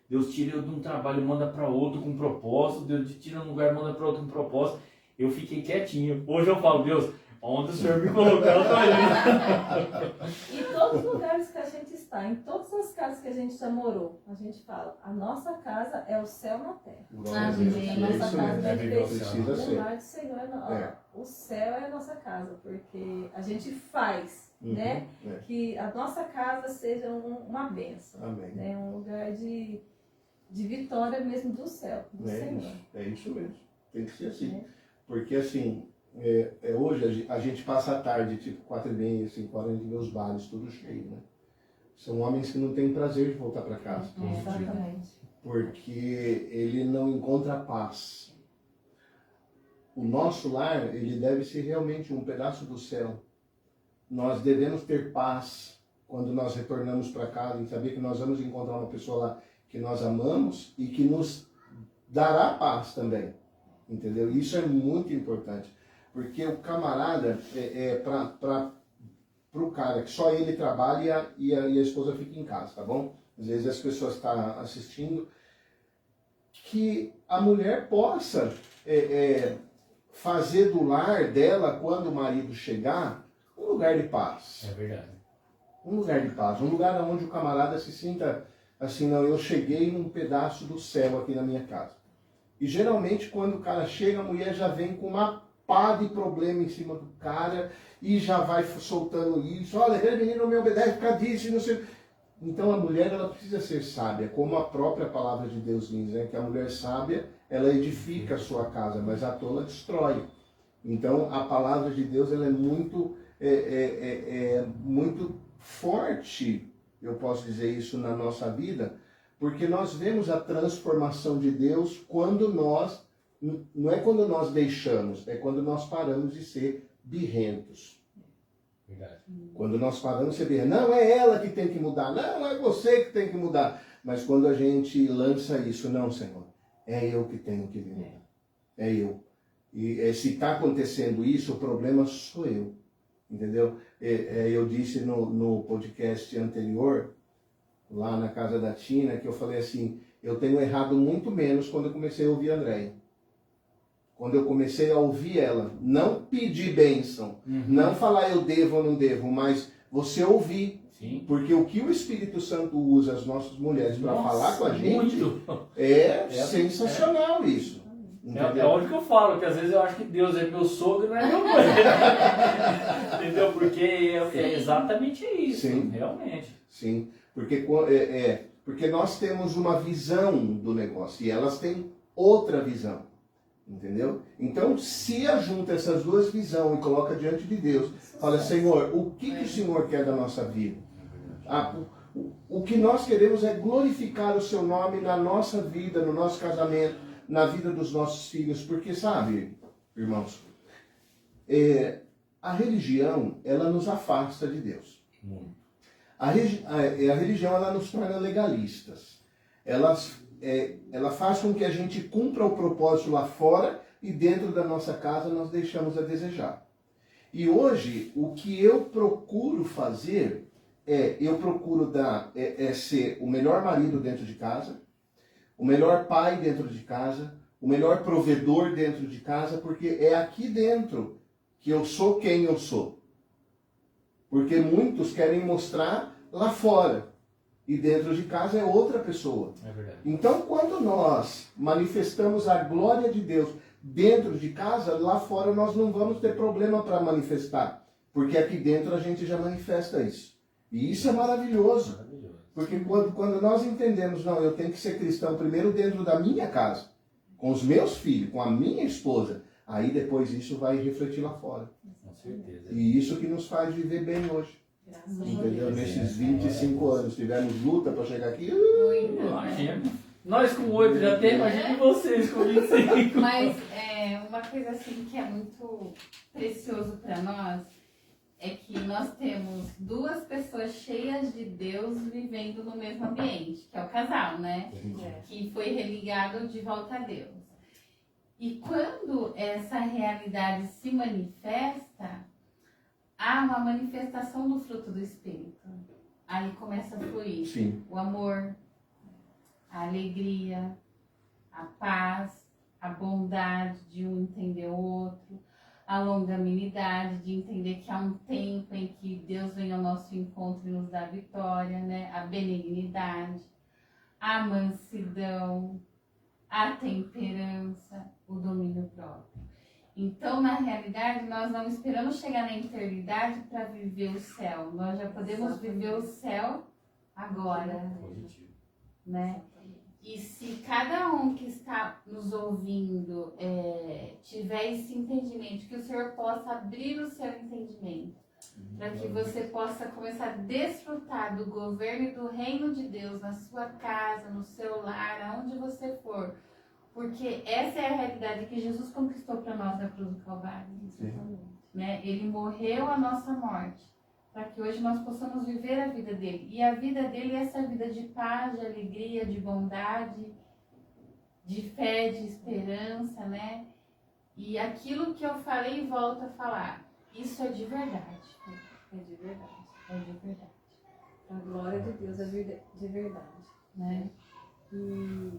Deus tira eu de um trabalho e manda para outro com propósito. Deus tira um lugar e manda para outro com propósito. Eu fiquei quietinho. Hoje eu falo, Deus, onde o Senhor me colocou, eu tô indo. Em todos os lugares que a gente está, em todas as casas que a gente já morou, a gente fala, a nossa casa é o céu na terra. Glória a Deus. Amém. É A nossa isso casa mesmo. a É gente viver fez Precisa o ser. lar do Senhor. É. O céu é a nossa casa, porque a gente faz, Uhum. né? É. Que a nossa casa seja uma bênção, Amém. né? Um lugar de vitória mesmo do céu, do Senhor. É isso mesmo. Tem que ser assim. né? Porque assim, hoje a gente passa a tarde, tipo 4h30, 5h, a gente vê os bares tudo cheio, né? São homens que não têm prazer de voltar para casa todos os dias. Exatamente. Porque ele não encontra paz. O nosso lar, ele deve ser realmente um pedaço do céu. Nós devemos ter paz quando nós retornamos para casa e saber que nós vamos encontrar uma pessoa lá que nós amamos e que nos dará paz também. Entendeu? Isso é muito importante. Porque o camarada para o cara que só ele trabalha e a esposa fica em casa, tá bom? Às vezes as pessoas estão assistindo. Que a mulher possa fazer do lar dela, quando o marido chegar, um lugar de paz. É verdade. Um lugar de paz. Um lugar onde o camarada se sinta assim, não, eu cheguei num pedaço do céu aqui na minha casa. E geralmente quando o cara chega, a mulher já vem com uma pá de problema em cima do cara e já vai soltando isso. Olha, aquele menino não me obedece por causa disso e não sei. Então a mulher, ela precisa ser sábia, como a própria palavra de Deus diz, né? Que a mulher sábia, ela edifica a sua casa, mas a tola destrói. Então, a palavra de Deus ela é muito forte, eu posso dizer isso, na nossa vida, porque nós vemos a transformação de Deus quando nós, não é quando nós deixamos, é quando nós paramos de ser birrentos. Verdade. Quando nós paramos de ser birrentos. Não é ela que tem que mudar, não é você que tem que mudar. Mas quando a gente lança isso, não, Senhor, é eu que tenho que mudar. É eu. E se está acontecendo isso, o problema sou eu. Entendeu? Eu disse no podcast anterior, lá na casa da Tina, que eu falei assim, eu tenho errado muito menos quando eu comecei a ouvir a Andréia. Quando eu comecei a ouvir ela, não pedir bênção, não falar eu devo ou não devo, mas você ouvir. Sim. Porque o que o Espírito Santo usa as nossas mulheres para falar com a gente muito. é sensacional isso. É onde que eu falo, que às vezes eu acho que Deus é meu sogro e não é meu pai. Entendeu? Porque é exatamente isso. Sim. Realmente. Sim, porque nós temos uma visão do negócio e elas têm outra visão. Entendeu? Então, se ajunta essas duas visões e coloca diante de Deus, fala, Senhor, o que o Senhor quer da nossa vida? O que nós queremos é glorificar o seu nome na nossa vida, no nosso casamento, na vida dos nossos filhos, porque sabe, irmãos, a religião, ela nos afasta de Deus. A religião, ela nos torna legalistas. Ela faz com que a gente cumpra o propósito lá fora e dentro da nossa casa nós deixamos a desejar. E hoje, o que eu procuro fazer eu procuro ser o melhor marido dentro de casa, o melhor pai dentro de casa, o melhor provedor dentro de casa, porque é aqui dentro que eu sou quem eu sou. Porque muitos querem mostrar lá fora. E dentro de casa é outra pessoa. É verdade. Então, quando nós manifestamos a glória de Deus dentro de casa, lá fora nós não vamos ter problema para manifestar. Porque aqui dentro a gente já manifesta isso. E isso é maravilhoso. Porque quando nós entendemos, não, eu tenho que ser cristão primeiro dentro da minha casa, com os meus filhos, com a minha esposa, aí depois isso vai refletir lá fora. Com certeza. E isso que nos faz viver bem hoje. Entendeu? Nesses 25 anos tivemos luta para chegar aqui. Imagina. Nós com 8 já temos, imagine vocês com 25. Mas uma coisa assim que é muito precioso para nós é que nós temos duas pessoas cheias de Deus vivendo no mesmo ambiente, que é o casal, né? Que foi religado de volta a Deus. E quando essa realidade se manifesta, há uma manifestação do fruto do Espírito. Aí começa a fluir. Sim. O amor, a alegria, a paz, a bondade de um entender o outro, a longanimidade de entender que há um tempo em que Deus vem ao nosso encontro e nos dá vitória, né? A benignidade, a mansidão, a temperança, o domínio próprio. Então, na realidade, nós não esperamos chegar na eternidade para viver o céu. Nós já podemos viver o céu agora, né? E se cada um que está nos ouvindo tiver esse entendimento, que o Senhor possa abrir o seu entendimento, para que você possa começar a desfrutar do governo e do reino de Deus na sua casa, no seu lar, aonde você for. Porque essa é a realidade que Jesus conquistou para nós na cruz do Calvário. Né? Ele morreu a nossa morte, para que hoje nós possamos viver a vida dele. E a vida dele é essa vida de paz, de alegria, de bondade, de fé, de esperança, né? E aquilo que eu falei, volto a falar. Isso é de verdade. É de verdade. É de verdade. A glória de Deus é de verdade. Né? E,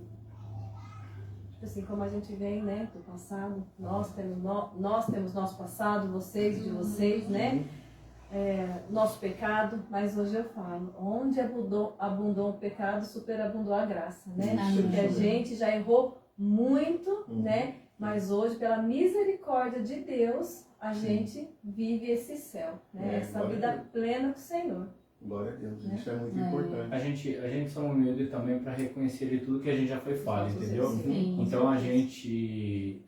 assim, como a gente vem, né, do passado, nós temos nosso passado, vocês de vocês, né? Nosso pecado, mas hoje eu falo, onde abundou o pecado, superabundou a graça, né? Porque a gente já errou muito, né? Mas hoje, pela misericórdia de Deus, a gente vive esse céu, né? Essa vida plena com o Senhor. Glória a Deus, Né? isso é muito importante. A gente só humilde também para reconhecer de tudo que a gente já foi falha, entendeu? Sim. Então a gente,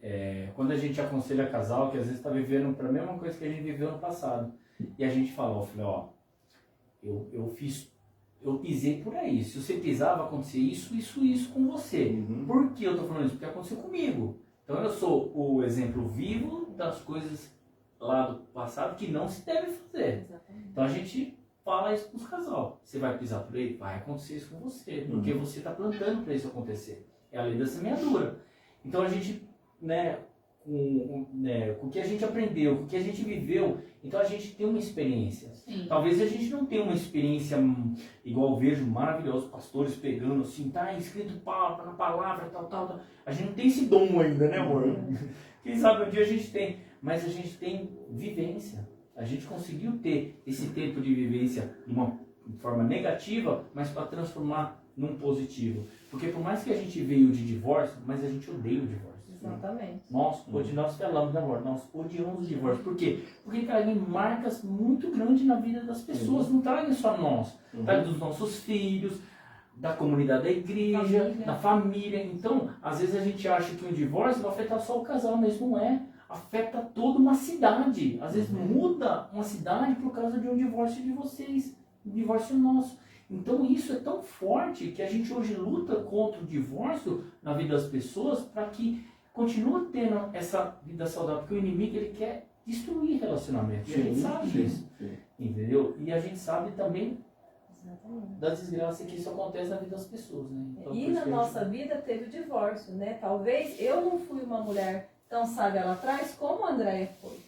quando a gente aconselha casal que às vezes está vivendo para a mesma coisa que a gente viveu no passado, e a gente fala, eu pisei por aí, se você pisar vai acontecer isso com você. Uhum. Por que eu tô falando isso? Porque aconteceu comigo. Então eu sou o exemplo vivo das coisas lá do passado que não se deve fazer. Exatamente. Então a gente fala isso pros casal. Você vai pisar por aí? Vai acontecer isso com você. Porque você está plantando para isso acontecer. É a lei da semeadura. Então a gente, com o que a gente aprendeu, com o que a gente viveu, então a gente tem uma experiência. Sim. Talvez a gente não tenha uma experiência igual eu vejo maravilhosos pastores pegando assim, tá escrito na palavra, tal. A gente não tem esse dom ainda, né, amor? Quem sabe um dia a gente tem. Mas a gente tem vivência. A gente conseguiu ter esse tempo de vivência de uma forma negativa, mas para transformar num positivo. Porque por mais que a gente veio de divórcio, mas a gente odeia o divórcio. Exatamente. Nós falamos, né, amor? Nós odiamos o divórcio. Por quê? Porque traz marcas muito grandes na vida das pessoas. Não traz só nós. Traz dos nossos filhos, da comunidade da igreja, da família. Então, às vezes a gente acha que um divórcio vai afetar só o casal, mas não é. Afeta toda uma cidade. Às vezes muda uma cidade por causa de um divórcio de vocês. Um divórcio nosso. Então isso é tão forte que a gente hoje luta contra o divórcio na vida das pessoas para que continue tendo essa vida saudável. Porque o inimigo ele quer destruir relacionamentos. E a gente sabe disso. Entendeu? E a gente sabe também da desgraça que isso acontece na vida das pessoas. Né? Então, E na nossa vida teve o divórcio, né? Talvez eu não fui uma mulher tão sábia lá atrás como a Andréia foi,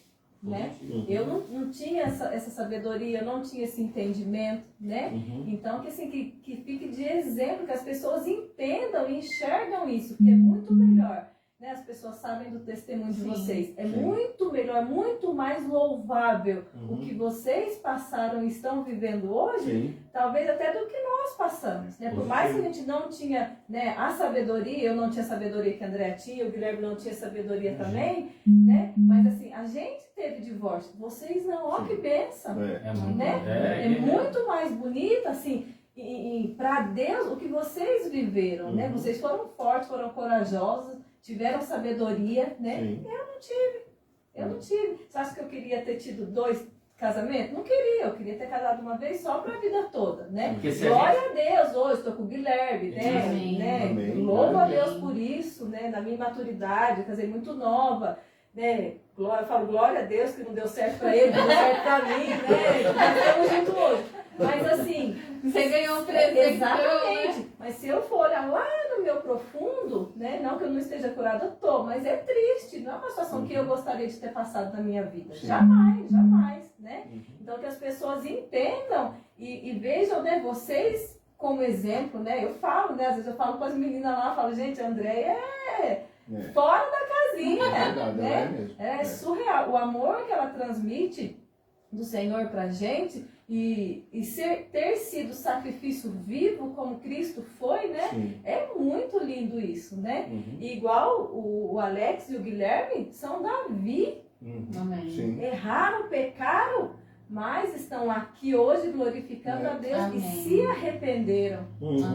né? Eu não tinha essa sabedoria, eu não tinha esse entendimento, né? Então, que assim, que fique de exemplo, que as pessoas entendam e enxergam isso, que é muito melhor, né? As pessoas sabem do testemunho de vocês. É muito melhor, é muito mais louvável o que vocês passaram e estão vivendo hoje, talvez até do que nós passamos, né? Por mais que a gente não tinha, né, a sabedoria, eu não tinha a sabedoria que a Andréa tinha, o Guilherme não tinha sabedoria também, né? Mas assim, a gente teve divórcio, vocês não, ó que bênção, né? É muito mais bonito, assim, e para Deus, o que vocês viveram, né? Vocês foram fortes, foram corajosos, tiveram sabedoria, né? Eu não tive. Você acha que eu queria ter tido 2 casamentos? Não queria, eu queria ter casado uma vez só para a vida toda, né? Glória a Deus, hoje estou com o Guilherme, né? Amém. Louvo a Deus por isso, né? Na minha maturidade, eu casei muito nova, né? Eu falo glória a Deus que não deu certo para ele, deu certo para mim, né? Nós estamos juntos hoje. Mas assim, você ganhou um presente. Exatamente. Né? Mas se eu for olhar lá no meu profundo, né? Não que eu não esteja curada, eu tô, mas é triste. Não é uma situação que eu gostaria de ter passado na minha vida. Jamais, né? Então que as pessoas entendam e vejam, né, vocês como exemplo, né? Eu falo, né? Às vezes eu falo com as meninas lá, eu falo, gente, a Andréia é fora da casinha, né? É surreal. O amor que ela transmite do Senhor pra gente e ter sido sacrifício vivo como Cristo foi, né? É muito lindo isso, né? E igual o Alex e o Guilherme são Davi. Erraram, pecaram, mas estão aqui hoje glorificando a Deus e se arrependeram,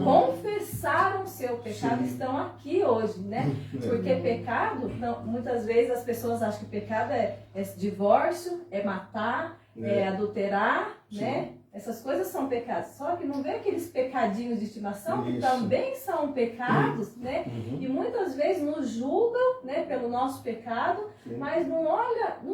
confessaram o seu pecado, estão aqui hoje, né? Porque pecado, muitas vezes as pessoas acham que pecado é divórcio, é matar, é adulterar, né? Essas coisas são pecados. Só que não vê aqueles pecadinhos de estimação que também são pecados, né? E muitas vezes nos julgam, né, pelo nosso pecado, mas não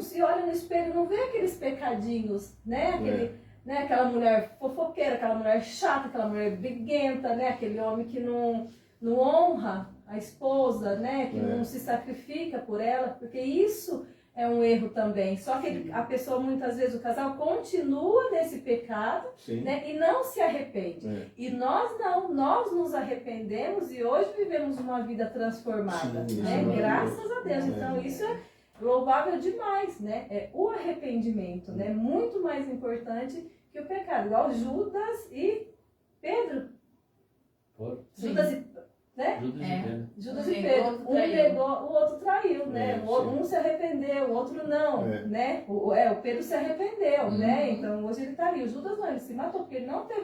se olha no espelho, não vê aqueles pecadinhos, né? Né? Aquela mulher fofoqueira, aquela mulher chata, aquela mulher briguenta, né? Aquele homem que não honra a esposa, né? Que não se sacrifica por ela, porque isso é um erro também. Só que a pessoa, muitas vezes, o casal continua nesse pecado, né, e não se arrepende. E nós não, nós nos arrependemos e hoje vivemos uma vida transformada, né? Graças a Deus. Então isso é louvável demais, né? É o arrependimento, né? Muito mais importante que o pecado. Igual Judas e Pedro. Judas e né? Judas e Pedro. Judas Um e negou, Pedro. outro Um traiu. negou, o outro traiu, né? Sim. Um se arrependeu, o outro não, né? O Pedro se arrependeu, né? Então hoje ele está ali. O Judas não, ele se matou porque ele não teve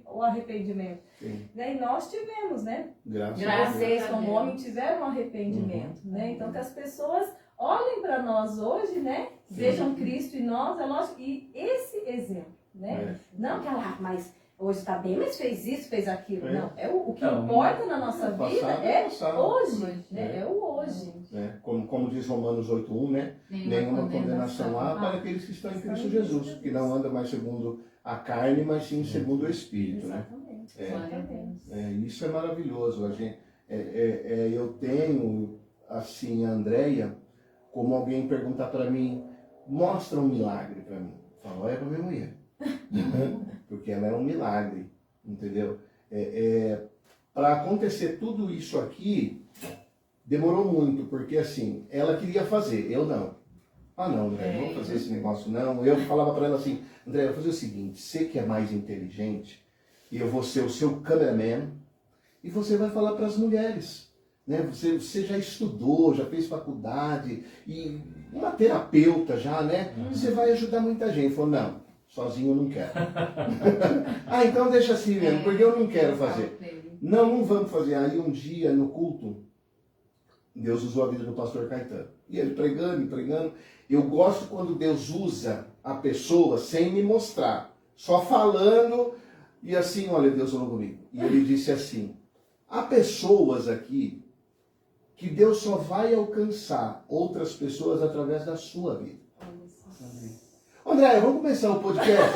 o arrependimento. Sim. Né? E nós tivemos, né? Graças a Graças Deus. Vocês, a como Deus. homem, tiveram um arrependimento, né? Então que as pessoas olhem para nós hoje, né? Vejam Cristo em nós, é lógico, e esse exemplo, né? Não que mas hoje está bem, mas fez isso, fez aquilo. Não, o que Não, importa na nossa passado vida é é passado. hoje, Hoje, né? É o hoje. Né? Como diz Romanos 8:1, né? Nenhuma condenação há para aqueles que estão em Cristo Jesus, que não andam mais segundo a carne, mas sim segundo o Espírito, né? Exatamente. Exatamente. Isso é maravilhoso. A gente, eu tenho, assim, a Andréia, como alguém perguntar para mim, mostra um milagre para mim. Eu falo, olha para minha mulher. Porque ela é um milagre, entendeu? Para acontecer tudo isso aqui, demorou muito, porque assim, ela queria fazer, eu não. Ah não, André, não vou fazer esse negócio não. Eu falava para ela assim, André, eu vou fazer o seguinte, você que é mais inteligente, e eu vou ser o seu cameraman, e você vai falar para as mulheres. Né? Você já estudou, já fez faculdade, e uma terapeuta já, né? Você vai ajudar muita gente. Falou, não, sozinho eu não quero. Ah, então deixa assim mesmo, porque eu não quero fazer. Não vamos fazer. Aí um dia no culto, Deus usou a vida do pastor Caetano. E ele pregando e pregando. Eu gosto quando Deus usa a pessoa sem me mostrar, só falando, e assim, olha, Deus falou comigo. E ele disse assim, há pessoas aqui que Deus só vai alcançar outras pessoas através da sua vida. André, vamos começar o podcast?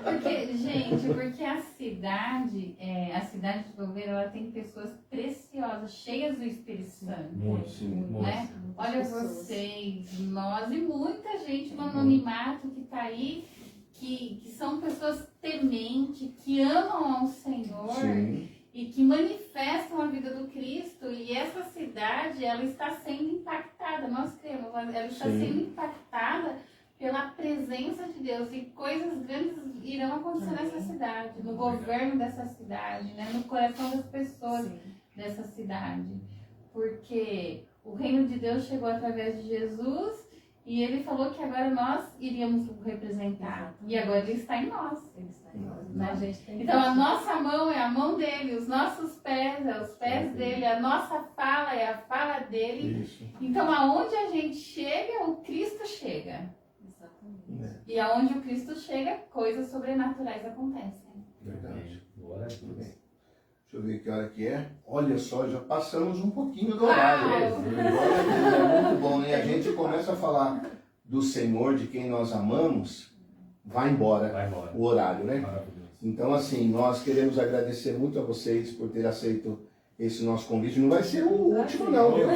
Porque a cidade de Louveira, ela tem pessoas preciosas, cheias do Espírito Santo. Muito. Né? Olha vocês, nós e muita gente no anonimato que está aí, que são pessoas tementes, que amam ao Senhor. Sim. E que manifestam a vida do Cristo, e essa cidade, ela está sendo impactada, nós cremos, ela está sendo impactada pela presença de Deus, e coisas grandes irão acontecer nessa cidade, no governo dessa cidade, né, no coração das pessoas dessa cidade, porque o reino de Deus chegou através de Jesus, e ele falou que agora nós iríamos o representar, e agora ele está em nós. Né? Então a nossa mão é a mão dele, os nossos pés é os pés dele, a nossa fala é a fala dele. Isso. Então aonde a gente chega, o Cristo chega. E aonde o Cristo chega, coisas sobrenaturais acontecem. Verdade. Glória a Deus. Deixa eu ver que hora que é. Olha só, já passamos um pouquinho do horário. Glória a Deus, é muito bom, né? A gente começa a falar do Senhor, de quem nós amamos, vai embora o horário, né? Maravilhoso. Então, assim, nós queremos agradecer muito a vocês por ter aceito esse nosso convite. Não vai ser o último, não, viu?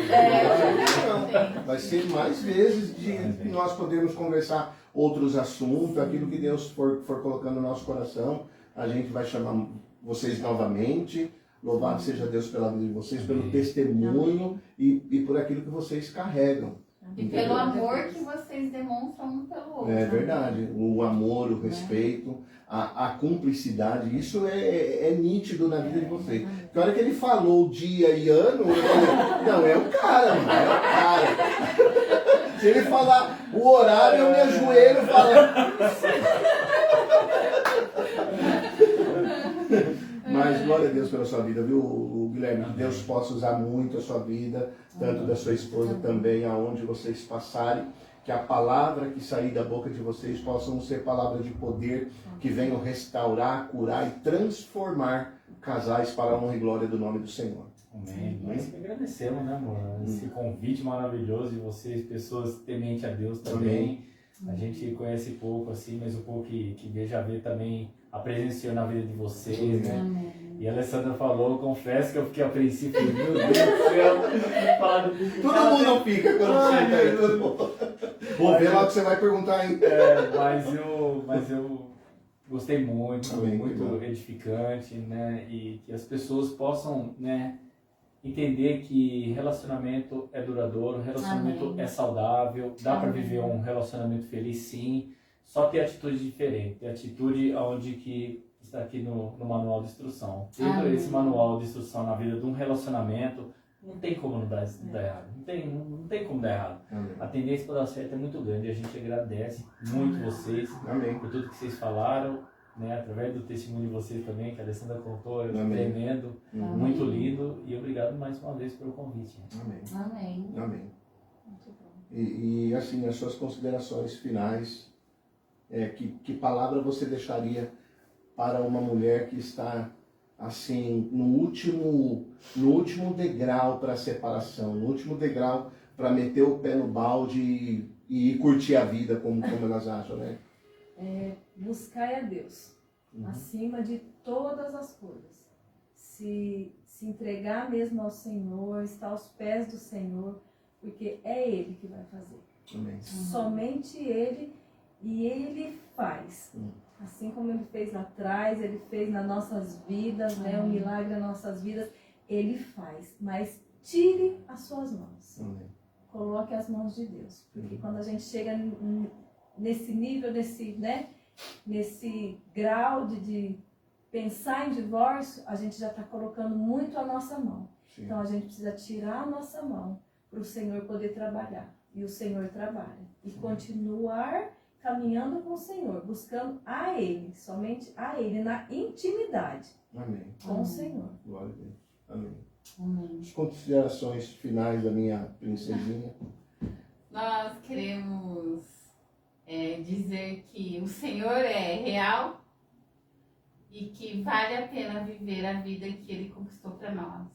Vai ser mais vezes de nós podermos conversar outros assuntos, aquilo que Deus for colocando no nosso coração. A gente vai chamar vocês novamente. Louvado seja Deus pela vida de vocês, pelo testemunho e por aquilo que vocês carregam. E pelo amor que vocês demonstram um pelo outro. É verdade. O amor, o respeito, a cumplicidade, isso é nítido na vida de vocês. Na hora que ele falou dia e ano, eu falei, não, é o cara, mano, é o cara. Se ele falar o horário, eu me ajoelho e falo. Mas glória a Deus pela sua vida, viu, Guilherme? Que Deus possa usar muito a sua vida, tanto da sua esposa também, aonde vocês passarem. Que a palavra que sair da boca de vocês possam ser palavras de poder, que venham restaurar, curar e transformar casais para a honra e glória do nome do Senhor. Amém. Nós que agradecemos, né, amor? Esse convite maravilhoso de vocês, pessoas tementes a Deus também. A gente conhece pouco, assim, mas o pouco que veja a ver também a presença na vida de vocês, né? Amém. E a Alessandra falou, confesso que eu fiquei apreensivo, meu Deus do céu. Todo mundo fica quando senta aí, todo mundo. Vou ver lá o que você vai perguntar aí. Mas eu gostei muito, foi Amém, muito edificante, né? E que as pessoas possam, né, entender que relacionamento é duradouro, relacionamento Amém. é saudável, dá para Amém. viver um relacionamento feliz, sim. Só ter atitude diferente, ter atitude onde que está aqui no manual de instrução. Tendo Amém. esse manual de instrução na vida de um relacionamento, não tem como não dar errado. Não tem como dar errado. Amém. A tendência para dar certo é muito grande e a gente agradece muito vocês Amém. por tudo que vocês falaram, né, através do testemunho de vocês também, que a Alessandra contou, é Amém. tremendo, Uhum. muito lindo, e obrigado mais uma vez pelo convite. Amém. Amém. Amém. Muito bom. E assim, as suas considerações finais, que palavra você deixaria para uma mulher que está assim no último degrau para a separação, no último degrau para meter o pé no balde e ir curtir a vida como elas acham, né? Buscai a Deus, acima de todas as coisas. Se entregar mesmo ao Senhor, estar aos pés do Senhor, porque é Ele que vai fazer. Amém. Somente Ele, e Ele faz. Assim como Ele fez lá atrás, Ele fez nas nossas vidas, né? Um milagre nas nossas vidas, Ele faz. Mas tire as suas mãos. Amém. Coloque as mãos de Deus. Porque quando a gente chega nesse nível, nesse grau de pensar em divórcio, a gente já está colocando muito a nossa mão. Sim. Então a gente precisa tirar a nossa mão para o Senhor poder trabalhar. E o Senhor trabalha. E continuar caminhando com o Senhor, buscando a Ele, somente a Ele, na intimidade Amém. com o Senhor. Glória a Deus. Amém. Amém. As considerações finais da minha princesinha. Nós queremos dizer que o Senhor é real e que vale a pena viver a vida que Ele conquistou para nós.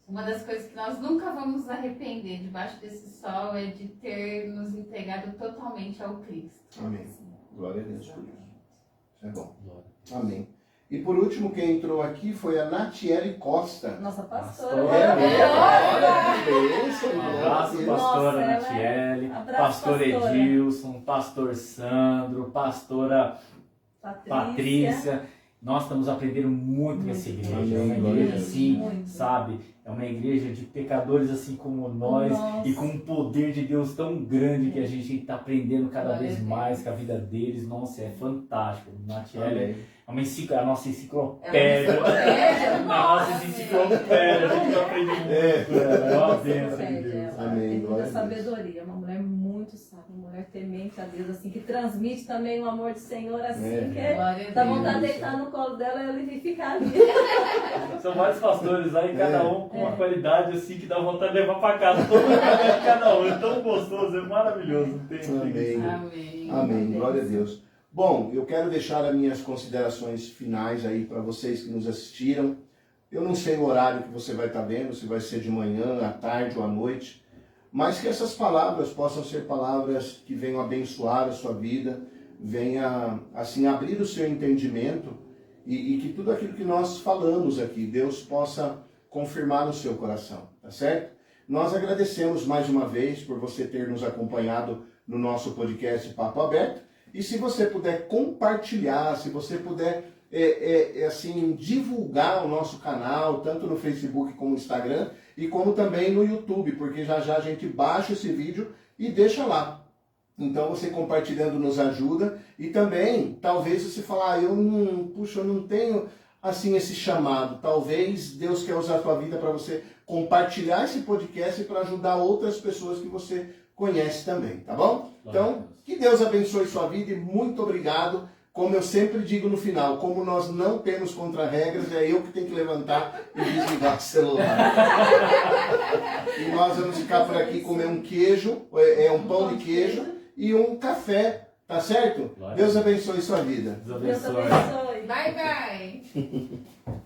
Uma das coisas que nós nunca vamos nos arrepender debaixo desse sol é de ter nos entregado totalmente ao Cristo. Amém. Glória a Deus por isso. Isso é bom. Glória. Amém. E por último, quem entrou aqui foi a Natiele Costa. Nossa Pastora. pastora. Olha que bênção, Um glória a abraço, Deus. pastora Nossa, ela é- Natiele, Abraço, pastor pastora. Edilson, pastor Sandro, pastora Patrícia. Nós estamos aprendendo muito com essa igreja. É uma Amém. igreja assim, Muito. sabe? É uma igreja de pecadores assim como nós Nossa. e com um poder de Deus tão grande que a gente está aprendendo cada Glória vez a Deus. mais com a vida deles. Nossa, é fantástico. Natiele Amém. é uma a nossa enciclopédia. A nossa enciclopédia. A gente aprende muito. É uma bênção de Deus. Amém. Tem Glória muita a Deus. sabedoria, uma mulher muito sábia, uma mulher temente a Deus, assim, que transmite também o amor do Senhor, assim, que Glória a dá Deus. vontade de deitar no colo dela e ele ficar ali. São vários pastores lá e cada um com uma É. qualidade assim que dá vontade de levar para casa. Todo mundo de cada um. É tão gostoso, é maravilhoso. Não tem Amém. Amém. Amém. Glória a Deus. Bom, eu quero deixar as minhas considerações finais aí para vocês que nos assistiram. Eu não sei o horário que você vai estar vendo, se vai ser de manhã, à tarde ou à noite, mas que essas palavras possam ser palavras que venham abençoar a sua vida, venha assim abrir o seu entendimento e que tudo aquilo que nós falamos aqui, Deus possa confirmar no seu coração, tá certo? Nós agradecemos mais uma vez por você ter nos acompanhado no nosso podcast Papo Aberto. E se você puder compartilhar, se você puder assim, divulgar o nosso canal, tanto no Facebook como no Instagram, e como também no YouTube, porque já já a gente baixa esse vídeo e deixa lá. Então você compartilhando nos ajuda. E também, talvez você falar, eu não tenho assim esse chamado. Talvez Deus quer usar a tua vida para você compartilhar esse podcast para ajudar outras pessoas que você conhece também, tá bom? Então, que Deus abençoe sua vida e muito obrigado. Como eu sempre digo no final, como nós não temos contra-regras, é eu que tenho que levantar e desligar o celular. E nós vamos ficar por aqui comer um queijo, um pão de queijo e um café, tá certo? Glória a Deus abençoe sua vida. Deus Deus abençoe. abençoe. Bye, bye.